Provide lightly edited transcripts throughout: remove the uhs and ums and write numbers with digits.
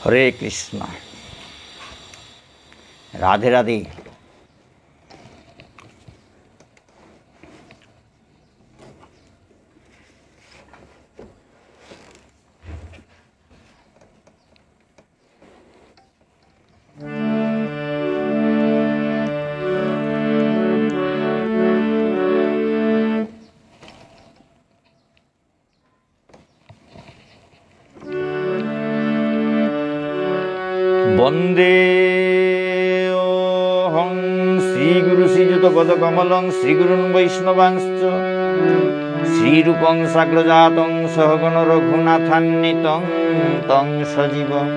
হরে কৃষ্ণ। রাধে রাধে। বন্দে অহং শ্রীগুরু শ্রীযুত পদকমলং শ্রীগুরুন বৈষ্ণবাংশ্চ শ্রীরূপং সাগ্রজাতং সহগণ রঘুনাথান্বিতং তং সজীবং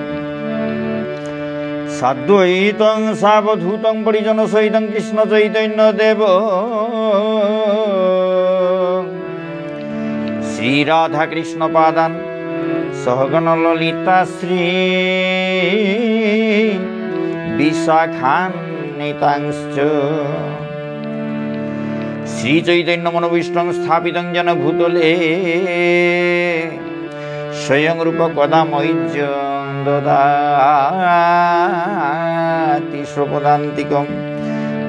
সাদ্বৈতং সাবধূতং পরিজন সহিতং কৃষ্ণ চৈতন্য দেব শ্রীরাধা কৃষ্ণ পাদান সহগণ ললিতা শ্রী বিশাখান্বিতাংশ্চ শ্রী চৈতন্য মনোভীষ্টং স্থাপিতং যেন ভূতলে স্বয়ং রূপ কদা মৈর্য দদাতি স্বপদান্তিকম।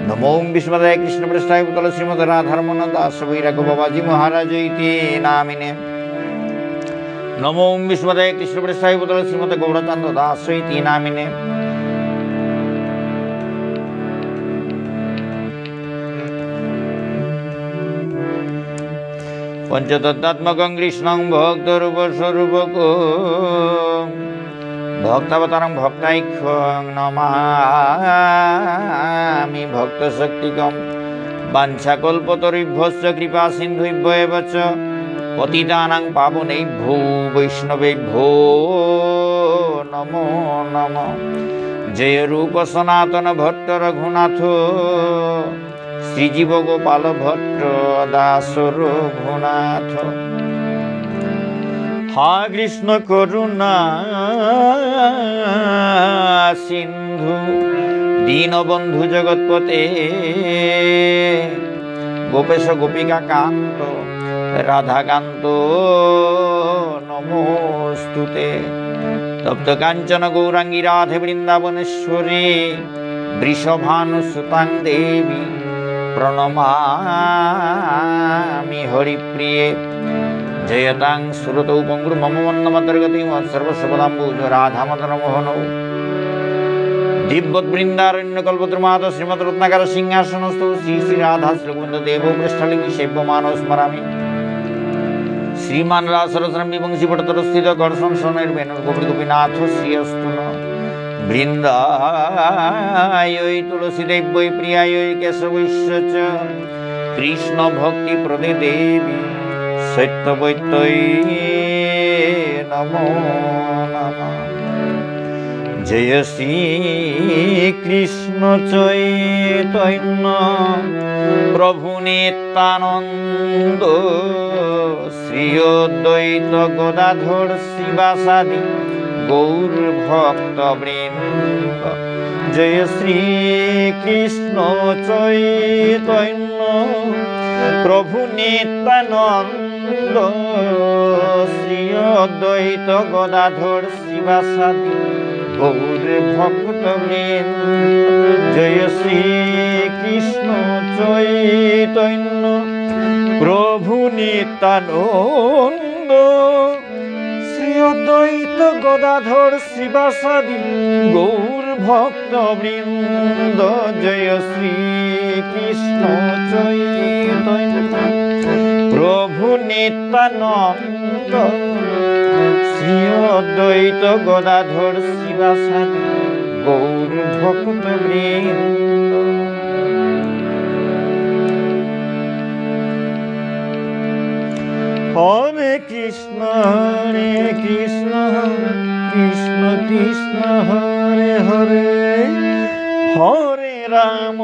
নমো বিষ্ণুপদায় কৃষ্ণপ্রেষ্ঠায় ভূতলে শ্রীমদ রাধারমণ দাস বৈরাগ্য বাবাজি মহারাজ ইতি নামিনে। নমো বিষ্ণুপদায় কৃষ্ণপ্রেষ্ঠায় ভূতলে শ্রীমদ গৌরচন্দ্র দাস ইতি নামিনে। পঞ্চতত্ত্বাত্মকং কৃষ্ণং ভক্তরূপ স্বরূপকং ভক্তাবতারং ভক্তাইখ্যং নমামি ভক্তশক্তিকং। বাঞ্ছাকল্পতরুভ্যশ্চ কৃপা সিন্ধুভ্যেব চ পতিতানাং পাবনেভ্যো বৈষ্ণবেভ্যো নমো নমঃ। জয় রূপ সনাতন ভট্ট রঘুনাথ শ্রীজীব গোপাল ভট্ট দাস রঘুনাথ। হা কৃষ্ণ করুণা সিন্ধু দীনবন্ধু জগৎপতে গোপেশ গোপিকা কান্ত রাধাকান্ত নমোস্তুতে। তপ্ত কাঞ্চন গৌরাঙ্গী রাধে বৃন্দাবনেশ্বরী বৃষভানুসুতাং দেবী প্রণমামি হরিপ্রিয়ে। জয়তাং সুরতৌ পঙ্গুর মম বন্দমন্তর্গতি সর্বস্বপদাম্বুজ রাধামদন মোহনৌ দিব্যবৃন্দারণ্য কল্পদ্রুমাদ শ্রীমদ রত্নাকর সিংহাসনস্থ শ্রী শ্রী রাধা শ্রীগোবিন্দ দেব পৃষ্ঠলিঙ্গি সেব্যমান স্মরামি। শ্রীমান রাসরসরম বিবংশী পটতরস্থিত ঘর্ষণ সনৈর্বেণুর গোপী গোপীনাথ শ্রীয়স্তু ন। বৃন্দায় তুলসীদেব্যৈ প্রিয়ায় কেশবৈশ্য চ কৃষ্ণ ভক্তি প্রদে দেবী সত্যবৈত্যৈ নমো নমঃ। জয় শ্রী কৃষ্ণ চৈতন্য প্রভু নিত্যানন্দ শ্রী অদ্বৈত গদাধর শিবাসাদি গৌর ভক্ত বৃন্দ। জয় শ্রী কৃষ্ণ চৈতন্য প্রভু নিত্যানন্দ শ্রী অদ্বৈত গদাধর শিবাসাদি গৌর ভক্ত বৃন্দ। জয় শ্রী কৃষ্ণ চৈতন্য প্রভু নিত্যানন্দ শ্রী অদ্বৈত গদাধর শিবাসাদি গৌর ভক্ত বৃন্দ। জয় শ্রী কৃষ্ণ চৈতন্য প্রভু নিত্যানন্দ শ্রী অদ্বৈত গদাধর শিবাসাদি গৌর ভক্ত বৃন্দ। হরে কৃষ্ণ কৃষ্ণ কৃষ্ণ হরে হরে হরে রাম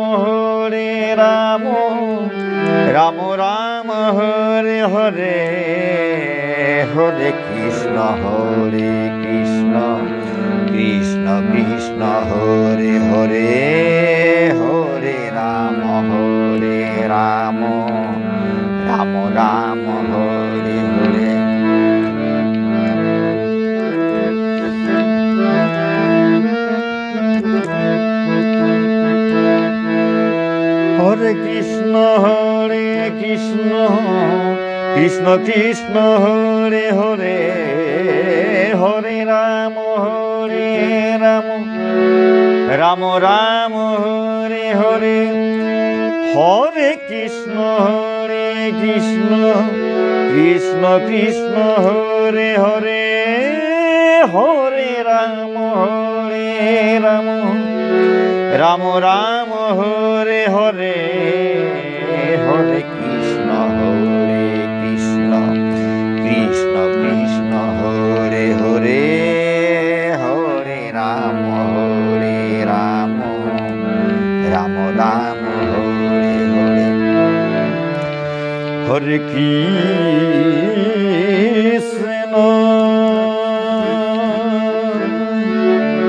রাম রাম হরে হরে হরে কৃষ্ণ কৃষ্ণ কৃষ্ণ হরে হরে হরে রাম রাম রাম হরে হরে। কৃষ্ণ কৃষ্ণ কৃষ্ণ হরে হরে হরে রাম রাম রাম হরে হরে হরে কৃষ্ণ কৃষ্ণ কৃষ্ণ হরে হরে হরে রাম রাম রাম হরে হরে হরে কৃষ্ণ কৃষ্ণ কৃষ্ণ হরে হরে হরে রাম রাম রাম হরে হরে হরে কৃষ্ণ হরে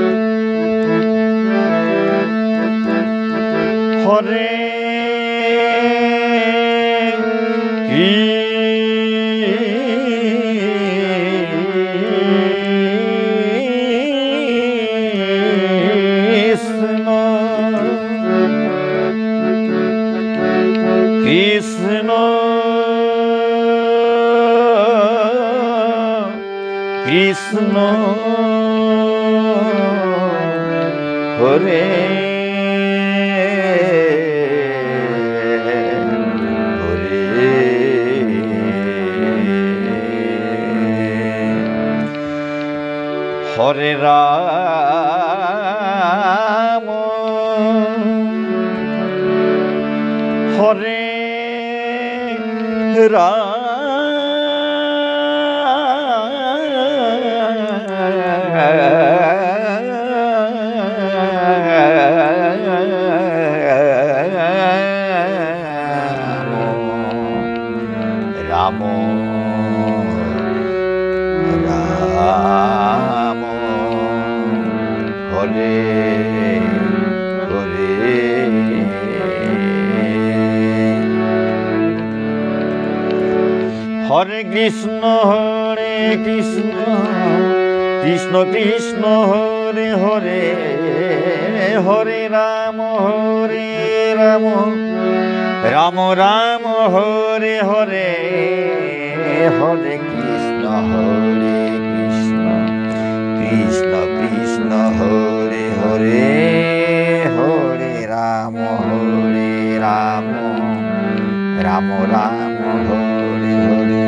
কৃষ্ণ কৃষ্ণ হরে হরে রাম হরে রাম হরে হরে হরে কৃষ্ণ কৃষ্ণ কৃষ্ণ হরে হরে হরে রাম রাম রাম হরে হরে হরে কৃষ্ণ কৃষ্ণ কৃষ্ণ হরে হরে হরে রাম রাম রাম হরে হরে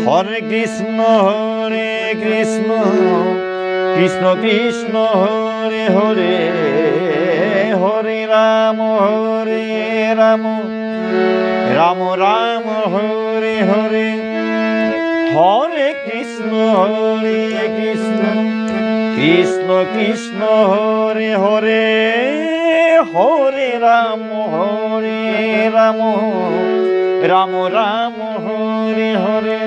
হরে কৃষ্ণ কৃষ্ণ কৃষ্ণ হরে হরে হরে রাম রাম রাম হরে হরে হরে কৃষ্ণ কৃষ্ণ কৃষ্ণ হরে হরে হরে রাম রাম রাম হরে হরে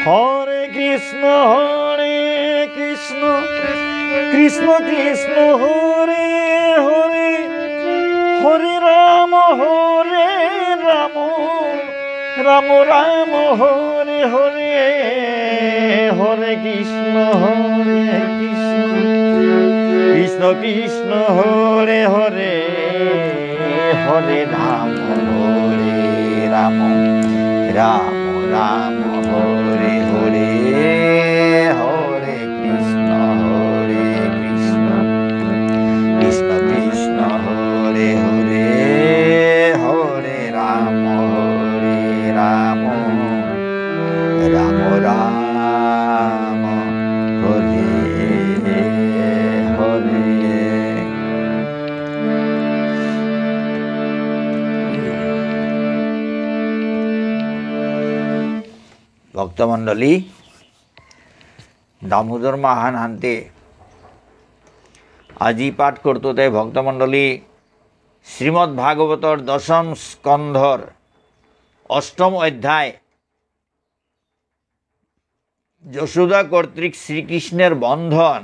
হরে কৃষ্ণ কৃষ্ণ কৃষ্ণ হরে হরে হরে রাম রাম রাম হরে হরে হরে কৃষ্ণ কৃষ্ণ হরে হরে হরে রাম রাম রাম রাম হরে হরে হরে কৃষ্ণ কৃষ্ণ কৃষ্ণ হরে হরে হরে রাম রাম রাম রাম হরে হরে। ভক্তমণ্ডলী, দামোদর মাহান হান্তে আজি পাঠ করতো তাই ভক্তমণ্ডলী শ্রীমদ্ ভাগবতর দশম স্কন্ধর অষ্টম অধ্যায় যশোদা কর্তৃক শ্রীকৃষ্ণের বন্ধন।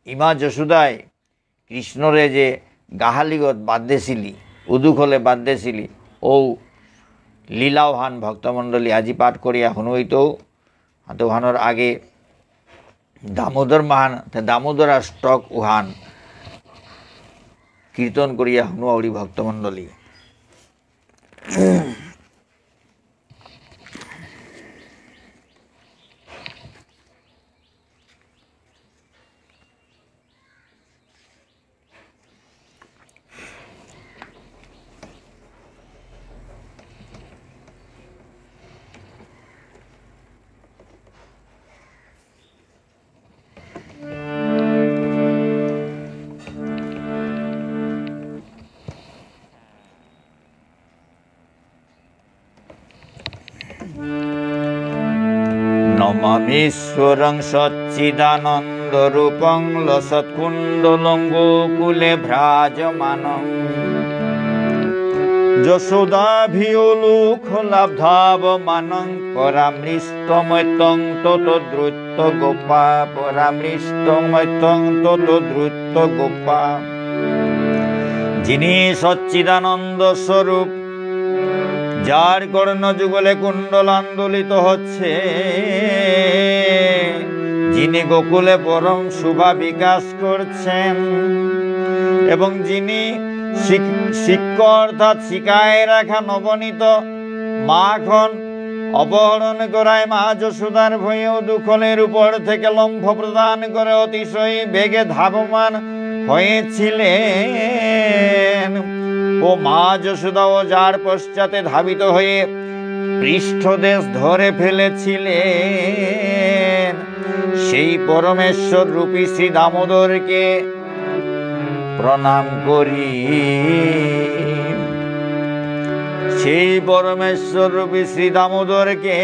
ইমা যশোদায় কৃষ্ণরে যে গাহালিগত বাদ্যেছিলি উদুখলে বাদ্যেছিলি ও লীলাওহান ভক্তমণ্ডলী আজি পাঠ করিয়া শুনুইতো হাতোহানোর আগে দামোদর মহান দামোদর অষ্টক উহান কীর্তন করিয়া হনুয়াউড়ি ভক্তমণ্ডলী নমামীশ্বরং সচ্চিদানন্দরূপং লসৎকুণ্ডলং গোকুলে ভ্রাজমানং যশোদাভিয়োলুখলাব্ধাবমানং পরামৃষ্টমৈত্যং ততদ্রুত গোপা পরামৃষ্টমৈত্যং ততদ্রুত গোপা। যিনি সচ্চিদানন্দ স্বরূপ, যার কর্ণযুগলে কুণ্ডল আন্দোলিত হচ্ছে, যিনি গোকুলে পরম শোভা বিকাশ করছেন এবং যিনি শিক্ষ অর্থাৎ শিকায় রাখা নবনীত মাখন অপহরণ করায় মা যশোদার ভয়ে দুখলের উপর থেকে লম্ফ প্রদান করে অতিশয় বেগে ধাবমান হয়েছিলেন, ও মা যশোদা ও যার পশ্চাতে ধাবিত হয়ে পৃষ্ঠদেশ ধরে ফেলেছিলেন, সেই পরমেশ্বর রূপী শ্রী দামোদরকে প্রণাম করি। সেই পরমেশ্বর রূপী শ্রী দামোদরকে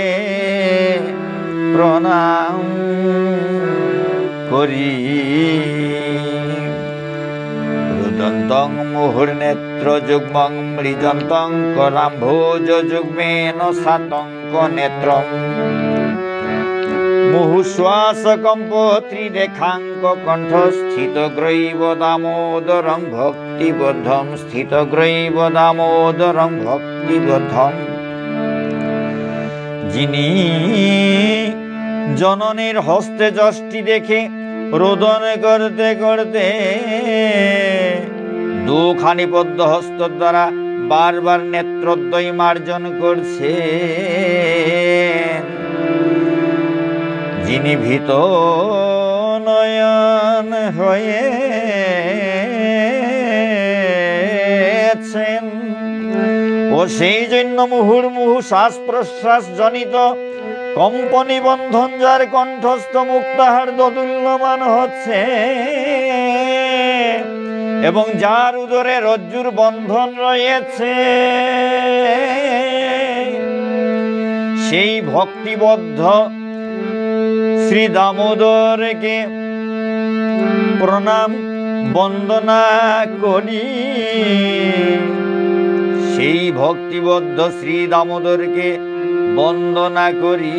প্রণাম করি। রুদন্তং মুহুর্নেত্র যুগ্মং মৃজন্তং করাম্ভোজ যুগ্মেন সাতঙ্ক নেত্রম মুহুশ্বাস কম্প ত্রিরেখাঙ্ক কণ্ঠ স্থিত গ্রৈব দামোদরং ভক্তিবদ্ধম স্থিত গ্রৈব দামোদরং ভক্তিবদ্ধম। যিনি জননীর হস্তে যষ্টি দেখে রোদন করতে করতে দুখানি পদ্ম হস্ত দ্বারা বারবার নেত্রদ্বয় মার্জন করছে, যিনি ভীত নয়ন হয়েছেন, ও সেই জন্য মুহুর্মুহু শ্বাস প্রশ্বাস জনিত কম্পনি বন্ধন যার কণ্ঠস্থ মুক্তাহার দোদুল্যমান হচ্ছে এবং যার উদরে রজ্জুর বন্ধন রয়েছে, সেই ভক্তিবদ্ধ শ্রী দামোদরকে প্রণাম বন্দনা করি। সেই ভক্তিবদ্ধ শ্রী দামোদরকে বন্দনা করি।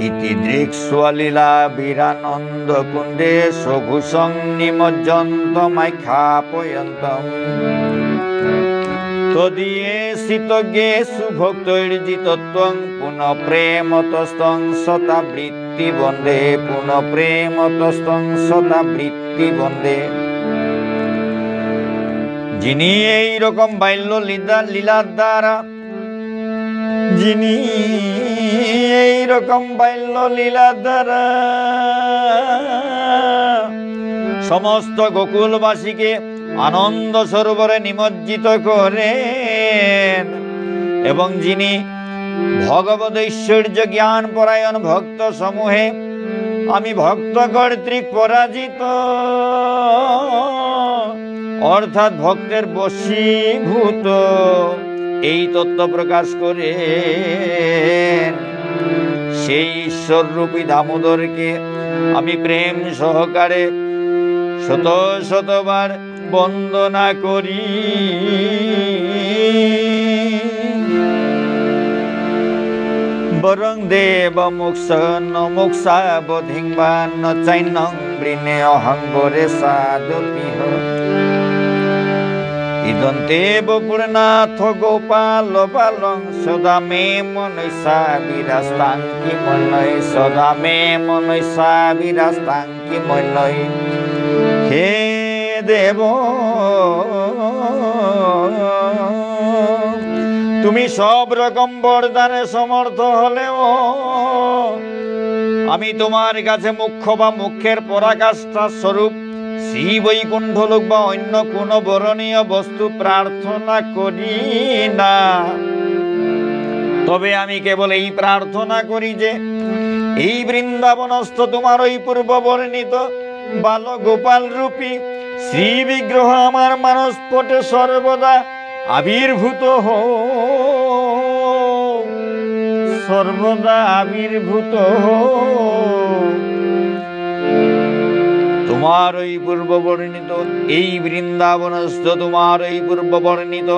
ইতি দৃক্ষ্বালীলা বীরানন্দ কুণ্ডে সঘুষং নিমজ্জন্ত মাইখাপয়ন্তম তদীয়ে শীতজ্ঞে সুভক্তৈর্জিতত্বং পুনঃ প্রেমতস্তং শতাবৃত্তি বন্দে পুনঃ প্রেমতস্তং শতাবৃত্তি বন্দে। যিনি এই রকম বাল্য লীলার দ্বারা যিনি এই রকম বাল্য লীলার দ্বারা সমস্ত গোকুলবাসীকে আনন্দ সরোবরে নিমজ্জিত করেন এবং যিনি ভগবদ ঐশ্বর্য জ্ঞান পরায়ণ ভক্ত সমূহে আমি ভক্ত কর্তৃক পরাজিত অর্থাৎ ভক্তের বশীভূত এই তত্ত্ব প্রকাশ করে সেই ঈশ্বররূপী দামোদরকে আমি প্রেম সহকারে শত শতবার বন্দনা করি। বরং দেব মুক্ষাবধিংবান চৈনং বৃণে অহংবরে সাধুপিহ ইদন্তে বপুরনাথ গোপাল বালং সদা মে মনৈষা বিরাস্তাঙ্কি মনৈ সদা মে মনৈষা বিরাস্তাঙ্কি মনৈ। হে দেব তুমি সব রকম বরদানে সমর্থ হলেও আমি তোমার কাছে মুখ্য বা মুখ্যের পরাকাষ্ঠা স্বরূপ শ্রী বৈকুণ্ঠ লোক বা অন্য কোন বরণীয় বস্তু প্রার্থনা করি না। তবে আমি কেবল এই প্রার্থনা করি যে এই বৃন্দাবনস্থ তোমার ওই পূর্ব বর্ণিত বাল গোপাল রূপী শ্রী বিগ্রহ আমার মানসপটে সর্বদা আবির্ভূত হোক, সর্বদা আবির্ভূত হোক। তোমার ওই পূর্ব বর্ণিত এই বৃন্দাবনস্থ তোমার ওই পূর্ব বর্ণিত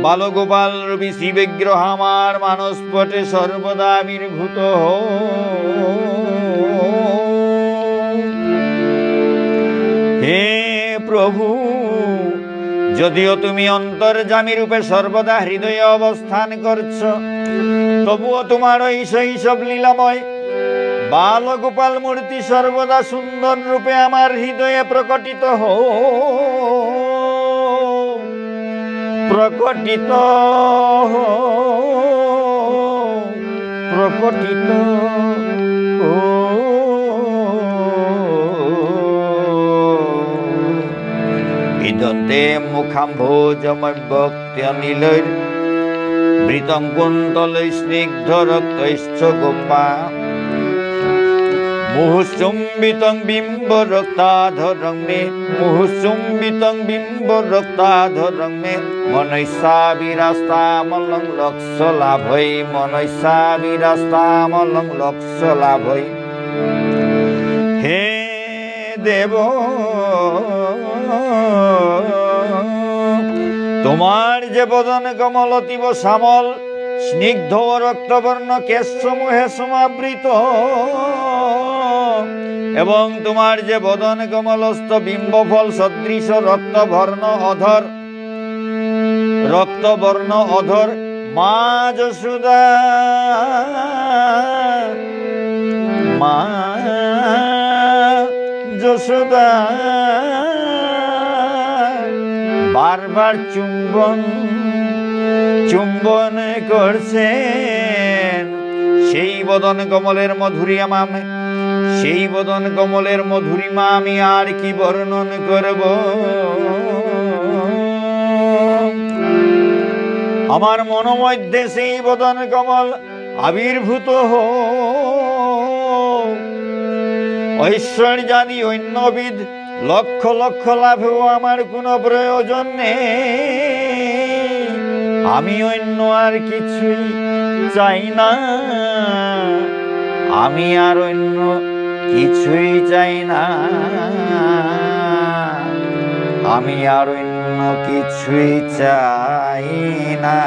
বালগোপাল রূপী শ্রী বিগ্রহ আমার মানসপটে সর্বদা আবির্ভূত হে প্রভু, যদিও তুমি অন্তর্যামী রূপে সর্বদা হৃদয়ে অবস্থান করছ, তবুও তোমার ওই শৈশব লীলাময় বালগোপাল মূর্তি সর্বদা সুন্দর রূপে আমার হৃদয়ে প্রকটিত প্রকটিত প্রকটিত ইদন্তে মুখাম্ভোজমভক্ত্যনিলৈর বৃতং কুন্তলৈ স্নিগ্ধ রক্তৈশ্চ গোপা মুহুচুম্বিতং বিম্ব রক্তাধরং মে মুহুচুম্বিতং বিম্ব রক্তাধরং মে মনৈষা বিরাস্তামলং লক্ষ লাভৈ মনৈষা বিরাস্তামলং লক্ষ লাভৈ। হে দেব তোমার যে বদন কমল অতীব শ্যামল স্নিগ্ধ রক্তবর্ণ কেশসমূহে সমাবৃত এবং তোমার যে বদন কমলস্থ বিম্বফল সদৃশ রক্তবর্ণ অধর মা যশোদা মা যশোদা বারবার চুম্বন করছেন সেই বদন কমলের মধুরিমা, সেই বদন কমলের মধুরিমা আমি আর কি বর্ণন করব। আমার মনোমধ্যে সেই বদন কমল আবির্ভূত ঐশ্বর্যাদি অন্যবিধ লক্ষ লক্ষ লাভেও আমার কোনো প্রয়োজন নেই। আমি অন্য আর কিছুই চাই না, আমি আর অন্য কিছুই চাই না, আমি আর অন্য কিছুই চাই না,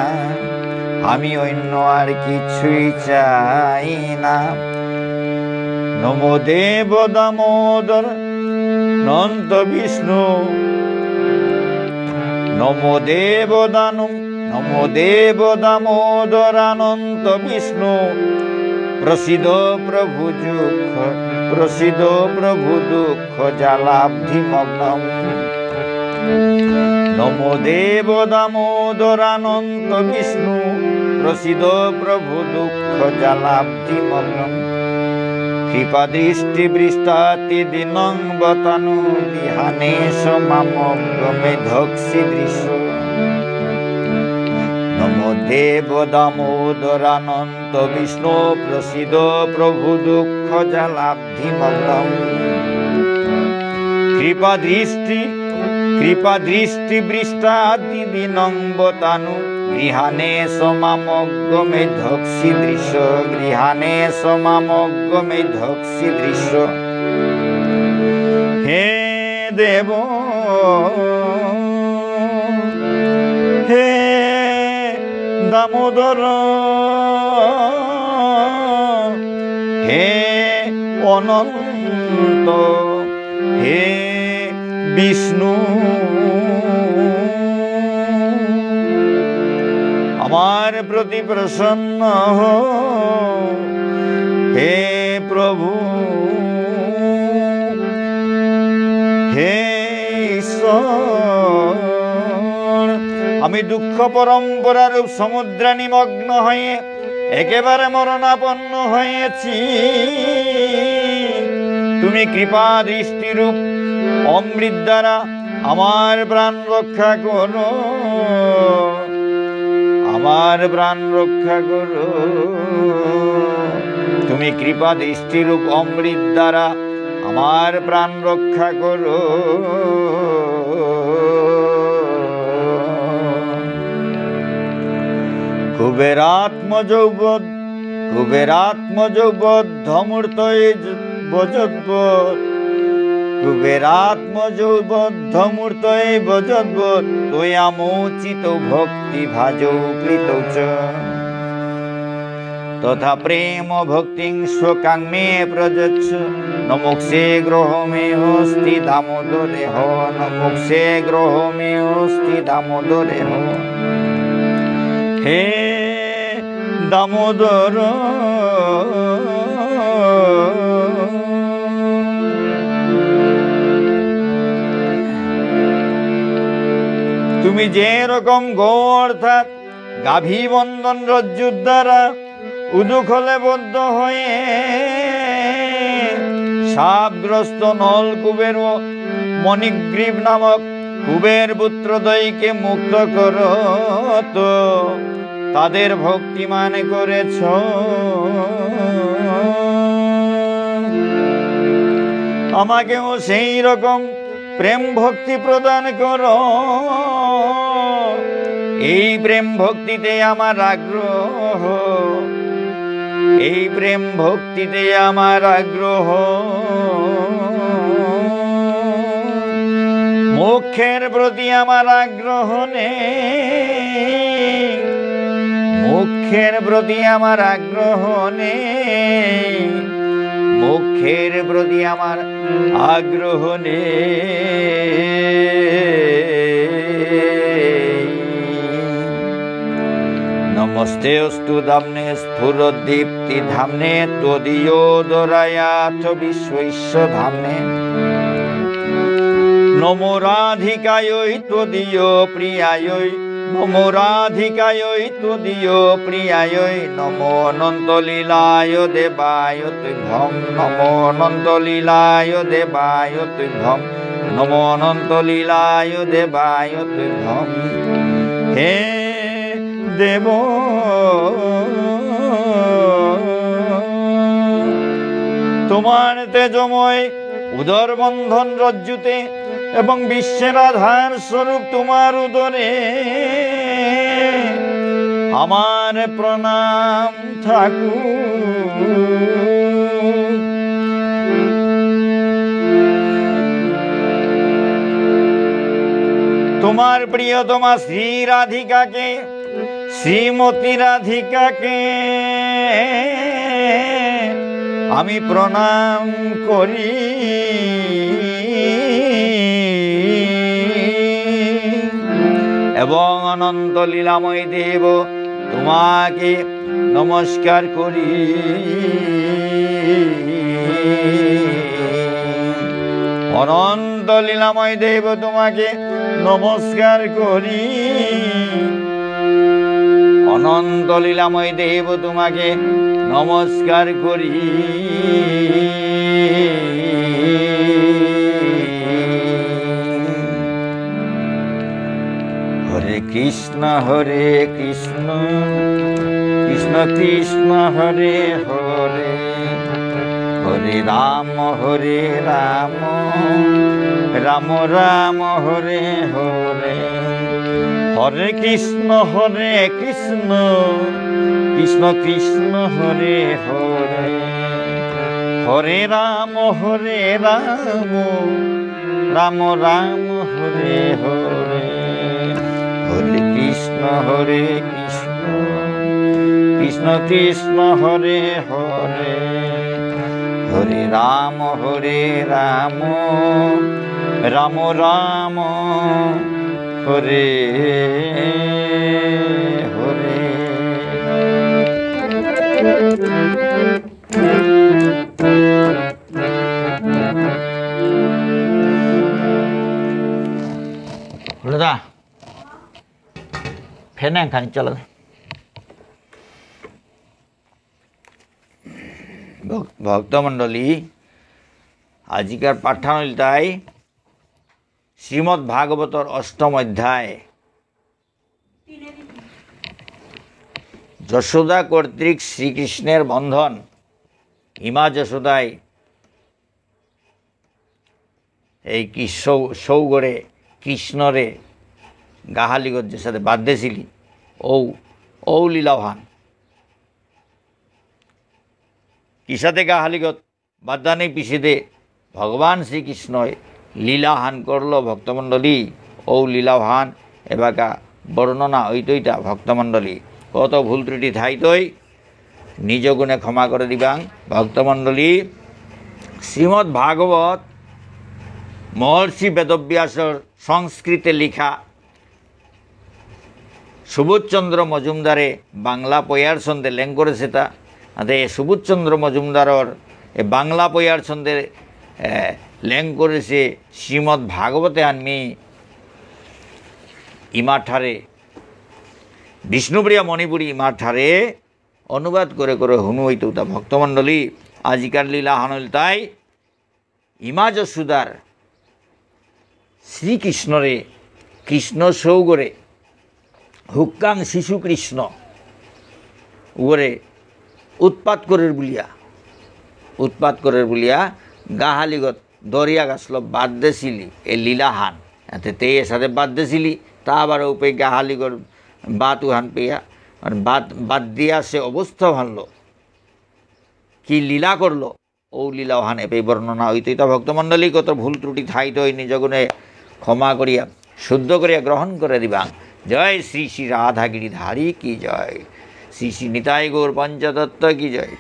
আমি অন্য আর কিছুই চাই না। নমো দেব দামোদর নন্ত বিষ্ণু নমো দেব দামোদর অনন্ত বিষ্ণু প্রসিদ প্রভু দুঃখ জালাব্ধি মগ্নম। নমো দেব দামোদর অনন্ত বিষ্ণু প্রসিদ প্রভু দুঃখ জালাব্ধি মগ্নম। কৃপা দৃষ্টি বৃষ্টাতি দিনং বতানু বিহানেশ মামগ্রমে ধক্ষি দৃশ্য। নমো দেব দামোদরানন্ত বিষ্ণু প্রসিদ প্রভু দুঃখ জালাব্ধি মগ্নম। কৃপা দৃষ্টি বৃষ্টাতি দিনং বতানু গৃহানেশ মামগ্রমে ধক্ষি দৃশ্য। গৃহানেশ মামগ্রমে ধক্ষি দৃশ্য। হে দেব হে দামোদর হে অনন্ত হে বিষ্ণু प्रति प्रसन्न हो हे प्रभु हे ईश्वर आमी दुःख परम्परा रूप समुद्रे निमग्न हये एकेबारे मरणापन्न हयेछि तुमी कृपा दृष्टि रूप अमृत द्वारा आमार प्राण रक्षा करो आमार प्राण रक्षा करो तुमी कृपा दृष्टि रूप अमृत द्वारा आमार प्राण रक्षा करो कुबेरात्मजौबद्धमूर्तये भजद्वत् कुबेरात्मजौबद्धमूर्तये भजद्वत् त्वयामोचितो भक्ति भाजौ कृतौ च तथा प्रेम भक्तिं स्वकां मे प्रयच्छ न मोक्षे ग्रहो मे अस्ति दामोदरे हो न मोक्षे ग्रहो मे अस्ति दामोदरे हो हे दामोदर तुमी जे रकम गो अर्थात गाभी बंधन रज्जुर द्वारा उदुखले बद्ध हये शापग्रस्त नलकुबेर मणिग्रीव नामक कुबेर पुत्रद्वयके मुक्त करो तो तादेर भक्तिमान करेछ आमाकेও সেই রকম प्रेम भक्ति प्रदान करो এই प्रेम भक्तिते आमार आग्रह এই प्रेम भक्तिते आमार आग्रह मोक्षेर प्रति आमार आग्रह नेই मोक्षेर प्रति आमार आग्रह नेই मोक्षेर प्रति आमार आग्रह नेই नमस्ते अस्तु धाम्ने स्फुरदीप्ति धाम्ने त्वदीयोदरायाथ विश्वस्य धाम्ने नमो राधिकायै त्वदीयो प्रियायै नमो राधिकायै त्वदीयो प्रियायै नमो अनन्तलीलाय देवाय तुभ्यं नमो अनन्तलीलाय देवाय तुभ्यं नमो अनन्तलीलाय देवाय तुभ्यं हे देव तुम्हार तेजमय उदर बंधन रज्जुते एवं विश्वेर आधार स्वरूप तुम्हार उदरे आमार प्रणाम ठाकुर तुम्हार प्रियतमा श्री राधिका के श्रीमती राधिका के आमी प्रणाम करी एवं अनंत लीलामय देव तुम्हाके नमस्कार करी अनंत लीलामय देव तुम्हाके नमस्कार करी अनंत लीलामय देव तुम्हाके नमस्कार करी हरे कृष्ण कृष्ण कृष्ण हरे हरे हरे राम राम राम हरे हरे हरे कृष्ण कृष्ण कृष्ण हरे हरे हरे राम राम राम हरे हरे हरे कृष्ण कृष्ण कृष्ण हरे हरे हरे राम राम राम हरे हरे। ফেনে খানি চলো। ভক্তমণ্ডলী, আজিকার পাঠ্যানুলিতায় শ্রীমদ্ ভাগবতর অষ্টম অধ্যায় যশোদা কর্তৃক শ্রীকৃষ্ণের বন্ধন। ইমা যশোদায় এই সৌগরে কৃষ্ণরে গাহালিগত যে সাথে বাদ্যেছিলি ও লীলাহান কি সাথে গাহালিগত বাদ্যানি পিছিয়ে ভগবান শ্রীকৃষ্ণ লীলাহান করল। ভক্তমণ্ডলী, ও লীলাহান এবাকা বর্ণনা হইতইটা ভক্তমণ্ডলী কত ভুল ত্রুটি থাইতই নিজ গুণে ক্ষমা করে দিবাং। ভক্তমণ্ডলী, শ্রীমদ্ ভাগবত মহর্ষি বেদব্যাসর সংস্কৃতে লিখা, সুবোধচন্দ্র মজুমদারে বাংলা পয়ার ছন্দে লেং করেছে। তা সুবোধচন্দ্র মজুমদারর বাংলা পয়ার ছন্দে লেং করেছে শ্রীমদ্ ভাগবতে আনমি ইমাঠারে বিষ্ণুপ্রিয়া মণিপুরী ইমাঠারে অনুবাদ করে করে হুনু হইত। তা ভক্তমণ্ডলী, আজিকার লীলা হানলতাই ইমা যশোদার শ্রীকৃষ্ণরে কৃষ্ণ সৌগরে হুক্কাং শিশু কৃষ্ণ ওরে উৎপাত করের বলিয়া গাহালিগত দরিয়া গাছল বাদ দেছিলি এ লীলাহান এতে তে এর সাথে বাদ দেছিলি তা আবার উপে গাহালিগর বাত উহান পেয়া মানে বাদ দিয়া সে অবস্থা ভাঙল কি লীলা করলো ও লীলা ওহান এপে বর্ণনা হইতই। তা ভক্তমণ্ডলী কত ভুল ত্রুটি থাইতই নিজগুণে ক্ষমা করিয়া শুদ্ধ করিয়া গ্রহণ করে দিবাং। জয় শ্রী শ্রী রাধা গিরিধারী কি জয়, শ্রী শ্রী নিতাই গৌর পঞ্চতত্ত্ব কি জয়,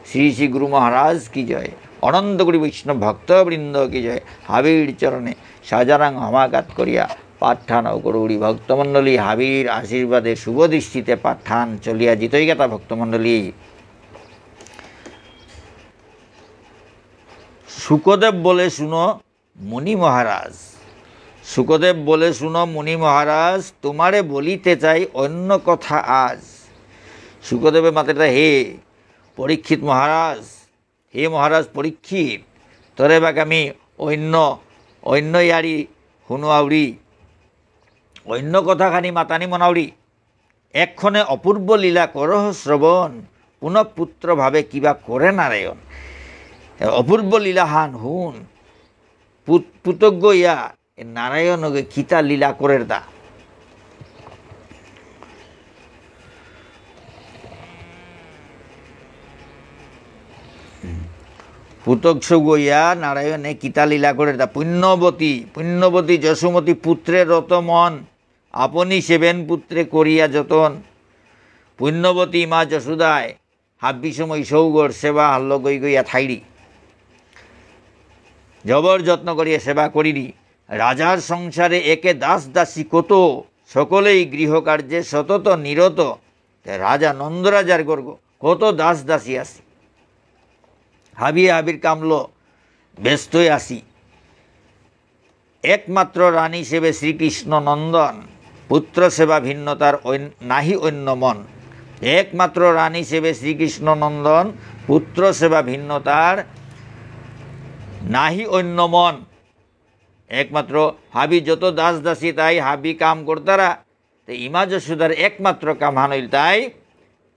শ্রী শ্রী গুরু মহারাজ কি জয়, অনন্ত কোটি বৈষ্ণব ভক্তবৃন্দ কি জয়। হাবির চরণে সাজারাং হমাকাত করিয়া পাঠান করুড়ি। ভক্তমণ্ডলী, হাবির আশীর্বাদে শুভ দৃষ্টিতে পাঠান চলিয়া জিতই গেতা। ভক্তমণ্ডলী, শুকদেব বলে শুনো মুনি মহারাজ, শুকদেব বলে শুনো মুনি মহারাজ, তোমারে বলিতে চাই অন্য কথা আজ। শুকদেবের মাথাটা হে পরীক্ষিত মহারাজ, হে মহারাজ পরীক্ষিত, তোরে বাক আমি অন্য ইয়ারি শুনো আউরি, অন্য কথাখানি মাতানি মনাউরি। এক্ষণে অপূর্ব লীলা করহ শ্রবণ, পুনঃপুত্র ভাবে কিবা করে নারায়ণ। অপূর্ব লীলাহান হুন পুতজ্ঞ ইয়া নারায়ণকে খিতা লীলা করের দা। পুতজ্ঞ ইয়া নারায়ণে কিতা লীলা করের দা। পুণ্যবতী যশোমতী পুত্রের রত মন, আপনি সেবেন পুত্রে করিয়া যতন। পুণ্যবতী মা যশোদায় হাব্বি সময় সৌগর সেবা হাল্ল গই গইয়া থাইরি, জবর যত্ন করিয়া সেবা করিরি। রাজার সংসারে একে দাস দাসী কত, সকলেই গৃহকার্যে সতত নিরত। রাজা নন্দরাজার গর্গ কত দাস দাসী আসি, হাবিয়ে হাবির কামল ব্যস্তই আসি। একমাত্র রানী সেবে শ্রীকৃষ্ণ নন্দন, পুত্র সেবা ভিন্নতার নাহি অন্য মন। একমাত্র রানী সেবে শ্রীকৃষ্ণ নন্দন, পুত্র সেবা ভিন্নতার নাহি অন্য মন। একমাত্র হাবি যত দাস দাসী তাই হাবি কাম করতারা, তো ইমা যশোদার একমাত্র কাম হানইল তাই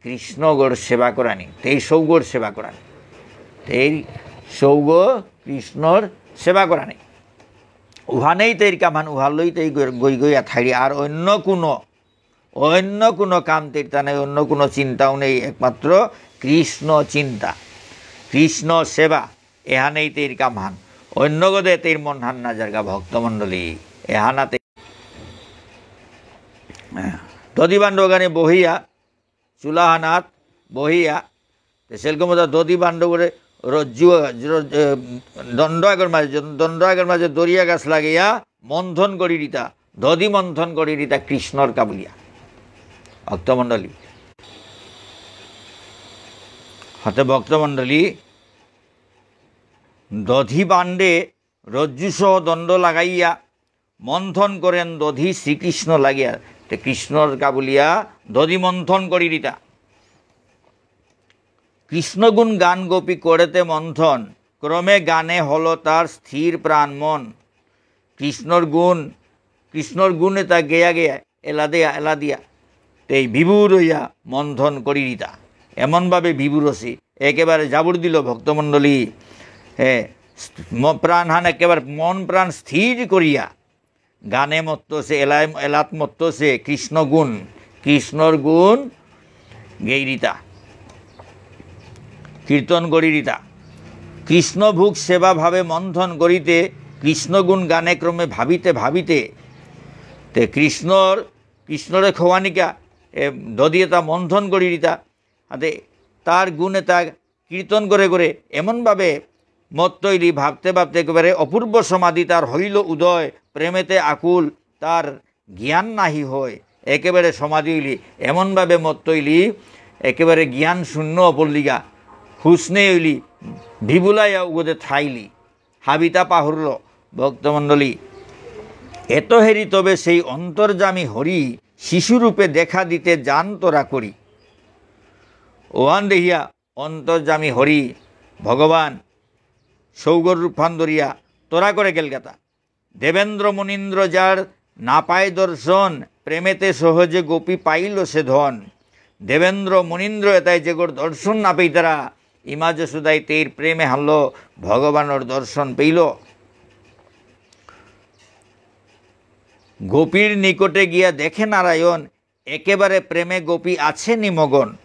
কৃষ্ণগড় সেবা করানি, তেই সৌগর সেবা করানি, তেই সৌগ কৃষ্ণর সেবা করানি। উহানেই তেই কামান, উহালই তেই গই গইয়া থাইরি। আর অন্য কোনো কাম তেরতা নেই, অন্য কোনো চিন্তাও নেই, একমাত্র কৃষ্ণ চিন্তা, কৃষ্ণ সেবা, এহানেই তের কামহান। অন্য গদে তের মন হান না জায়গা। ভক্তমণ্ডলী, এহানাতে দধিবান্ডগানে বহিয়া চুলাহানাত বহিয়া সেরকম দধিবান্ড করে রজ্জু দণ্ড আগের মাঝে দরিয়া গাছ লাগিয়া মন্থন করি দিতা, দধি মন্থন করি দিতা কৃষ্ণর কাবুলিয়া। ভক্তমণ্ডলী, হাতে ভক্তমণ্ডলী, দধি বান্ডে রজ্জুসহ দণ্ড লাগাইয়া মন্থন করেন দধি শ্রীকৃষ্ণ লাগিয়া। তে কৃষ্ণর কাবুলিয়া দধি মন্থন করি দিতা কৃষ্ণগুণ গান গোপী করেতে মন্থন ক্রমে গানে হলো তার স্থির প্রাণ মন কৃষ্ণর গুণে তা গেয়া গেয়া এলা দিয়া তেই বিভুর হইয়া মন্থন করি দিতা এমনভাবে বিভুরসি একেবারে জাবুর দিল ভক্তমণ্ডলী প্রাণহান একেবারে মন প্রাণ স্থির করিয়া গানে মত্ত সে এলাত মত্ত সে কৃষ্ণর গুণ গেইরিতা কীর্তন করিরিতা কৃষ্ণভোগ সেবা ভাবে মন্থন করিতে কৃষ্ণগুণ গানে ক্রমে ভাবিতে তে কৃষ্ণরে খোয়ানিকা দদিয়ে তা মন্থন করিরিতা হাতে তার গুণে তা কীর্তন করে এমনভাবে মত্তৈলি ভাবতে একেবারে অপূর্ব সমাধি তার হইল উদয় প্রেমেতে আকুল তার জ্ঞান নাহি হয় একেবারে সমাধি হইলি এমনভাবে মত্তৈলি একেবারে জ্ঞান শূন্য অপরলিগা হুসনে হইলি ভিবুলাইয়া উগদে থাইলি হাবিতা পাহুরল ভক্তমণ্ডলী এত হেরি তবে সেই অন্তর্যামী হরি শিশুরূপে দেখা দিতে যান তোরা করি ওহান দেহিয়া অন্তর্যামী হরি ভগবান সৌগর রূপান ধরিয়া তোরা করে গেলগাতা দেবেন্দ্র মুনীন্দ্র যার না পায় দর্শন প্রেমেতে সহজে গোপী পাইল সে ধন দেবেন্দ্র মুনীন্দ্র এতাই যে গোর দর্শন না পেই তারা ইমা যশোদাই তের প্রেমে হারল ভগবানের দর্শন পেইল গোপীর নিকটে গিয়া দেখে নারায়ণ একেবারে প্রেমে গোপী আছে নিমগন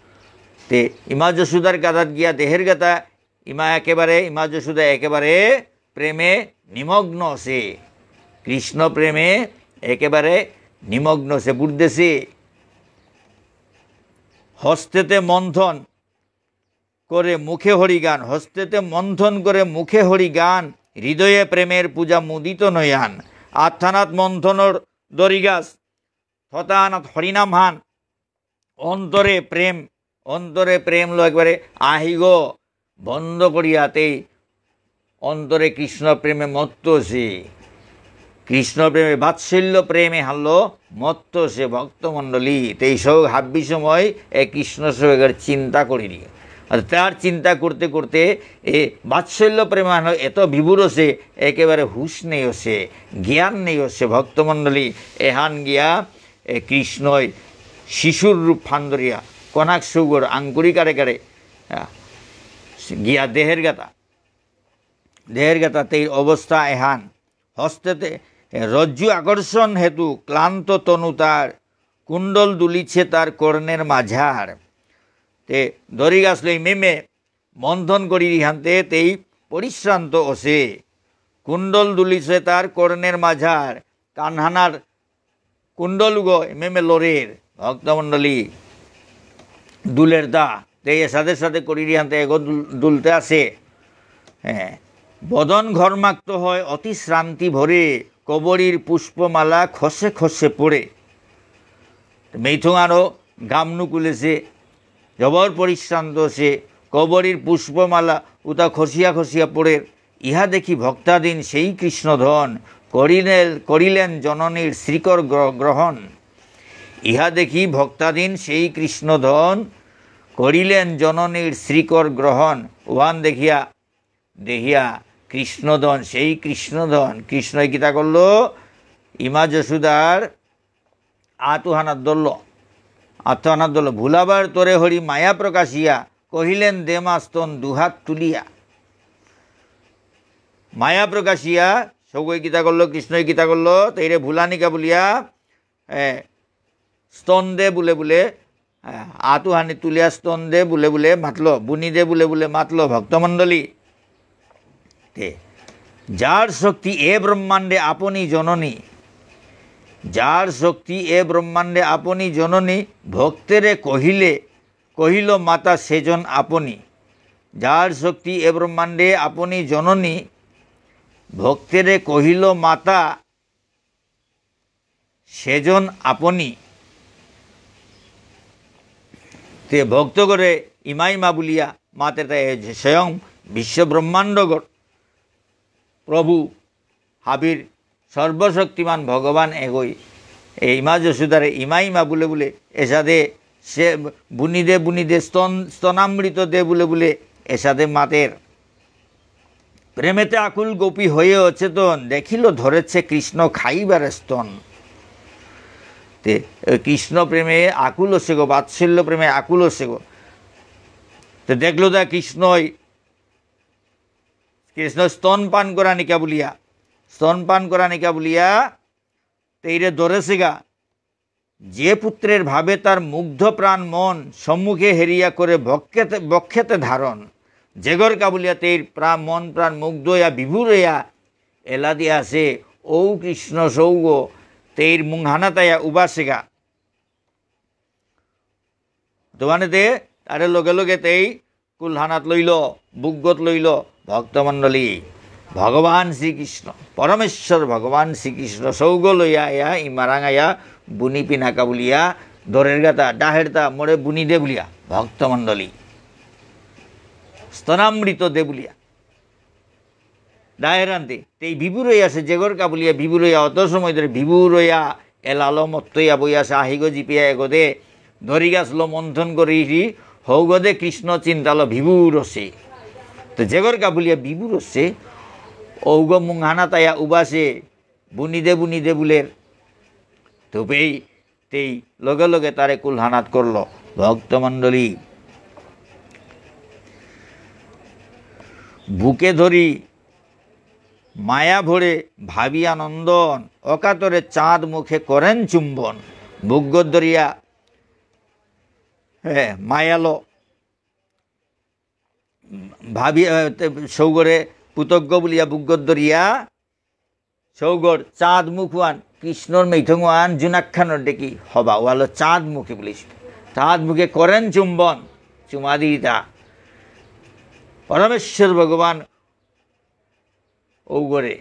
তে ইমা যশোদার গাদাত গিয়া দেহের গাতা ইমা যশোদা একেবারে প্রেমে নিমগ্ন সে কৃষ্ণ প্রেমে একেবারে নিমগ্ন সে বুঝতেছে হস্তেতে মন্থন করে মুখে হরিগান মুখে হরিগান হৃদয়ে প্রেমের পূজা মুদিত নয়ান আত্মানাথ মন্থনর দরিগাস থতানাথ হরিনাম হান অন্তরে প্রেম লো একবারে আহিগ বন্ধ করিয়াতেই অন্তরে কৃষ্ণ প্রেমে মত্ত সে কৃষ্ণ প্রেমে বাৎসল্য প্রেমে হারলো মত্ত সে ভক্তমণ্ডলী তেই সব হাব্বি সময় এ কৃষ্ণ সবের চিন্তা করিনি আর তার চিন্তা করতে এ বাৎসল্য প্রেমে হারলো এত বিভুর সে একেবারে হুশ নেই সে জ্ঞান নেই সে ভক্তমণ্ডলী এহান গিয়া এ কৃষ্ণই শিশুর রূপ ফান্দরিয়া কনাক সৌগর আঙ্কুরি কারে গিয়া দেহের গাতা তেই অবস্থা এহান হস্তেতে রজ্জু আকর্ষণ হেতু ক্লান্ত তনু তার কুণ্ডল দুলিছে তার কর্ণের মাঝার তে ধরি গাছল মেমে মন্থন করি হানতে তেই পরিশ্রান্ত ওসে কুণ্ডল দুলিছে তার কর্ণের মাঝার কানহানার কুণ্ডল গো মেমে লোরের ভক্তমণ্ডলী দুলের দা তেই সাথে করি হানতে এগো দুলতে আসে হ্যাঁ বদন ঘর্মাক্ত হয় অতি শ্রান্তি ভরে কবরীর পুষ্পমালা খসে পড়ে মেথুঙারও গামনু কুলেছে জবর পরিশ্রান্ত সে কবরীর পুষ্পমালা উতা খসিয়া পড়ে ইহা দেখি ভক্তাধীন সেই কৃষ্ণধন করিলেন জননীর শ্রীকর গ্রহণ ইহা দেখি ভক্তাধীন সেই কৃষ্ণধন করিলেন জননীর শ্রীকর গ্রহণ ওহান দেখিয়া কৃষ্ণধন সেই কৃষ্ণধন কৃষ্ণই গীতা করল ইমা যশোদার আত্মহানার দল ভুলাবার তোরে হরি মায়া প্রকাশিয়া কহিলেন দেমাস্তন দুহাত তুলিয়া মায়া প্রকাশিয়া সৌগই গীতা করল কৃষ্ণই গীতা করল তৈরে ভুলানিকা বলিয়া স্তন দে বুলে আতুহানি তুলিয়া স্তন দে বুলে মাতল বুনি দে বুলে মাতল ভক্তমণ্ডলী যার শক্তি এ ব্রহ্মাণ্ডে আপনি জননী ভক্তেরে কহিল মাতা সেজন আপনি যার শক্তি এ ব্রহ্মাণ্ডে আপনি জননী ভক্তেরে কহিল মাতা সেজন আপনি তে ভক্ত করে ইমাইমা বলিয়া মাতে স্বয়ং বিশ্ব ব্রহ্মাণ্ডগর প্রভু হাবির সর্বশক্তিমান ভগবান এগোই এই মা যশোদারে ইমা বলে বলে এসাদে সে বুনিদে স্তনামৃত দে বলে এসাদে মাতের প্রেমেতে আকুল গোপী হয়ে অচেতন দেখিল ধরেছে কৃষ্ণ খাইবারে স্তন। তে কৃষ্ণ প্রেমে আকুল হচ্ছে গো, বাৎসল্য প্রেমে আকুল হচ্ছে গো। তো দেখলো দা কৃষ্ণ স্তনপান করা নিকা বলিয়া তেইরে ধরেছে গা। যে পুত্রের ভাবে তার মুগ্ধ প্রাণ মন সম্মুখে হেরিয়া করে বক্ষেতে ধারণ, জেগর কাবুলিয়া তেইর মন প্রাণ মুগ্ধ হইয়া বিভুর হইয়া এলা দিয়া আছে ও কৃষ্ণ সৌগ তেইর মুংহানাতাইয়া উবাসেগা। তোমানেতে তারে লগে লগে তেই কুলহানাত লইল, বুগ্গত লইল ভক্তমণ্ডলী ভগবান শ্রীকৃষ্ণ পরমেশ্বর ভগবান শ্রীকৃষ্ণ সৌগ লইয়া ইয়া ইমারাঙাইয়া বুনি পিনাকা বলিয়া দরের গাতা ডাহেরতা মোড়ে বুনি দে বলিয়া ভক্তমণ্ডলী স্তনামৃত দে বলিয়া ডায়ের আনতে তেই বিভুর হইয়া সে জেগর কাবুলিয়া বিভুর হইয়া অত সময় ধরে বিভুর হইয়া এলালো মত্তইয়া বইয়াছে আহিগ জিপিয়া এগদে ধরি গাছলো মন্থন করি হৌগদে কৃষ্ণ চিন্তালো বিভুর হসে। তো জেগর কাবুলিয়া বিভুর হসে ঔগ মুংহানা তাইয়া উবাসে বুনি দে বুলের। তবেই তেই লগে লগে তারে কুলহানাত করল ভক্তমণ্ডলী। বুকে ধরি মায়া ভরে ভাবিয়া নন্দন অকাতরে চাঁদ মুখে করেন চুম্বন। বুগ্গত ধরিয়া মায়ালো ভাবিয়া সৌগরে পুতজ্ঞ বলিয়া বুগ্গত ধরিয়া সৌগর চাঁদ মুখুয়ান কৃষ্ণর মেঠঙুয়ান জুনাক্ষানোর ডেকি হবা ওয়ালো চাঁদ মুখে বলিস চাঁদ মুখে করেন চুম্বন চুমাদিতা পরমেশ্বর ভগবান ঔগরে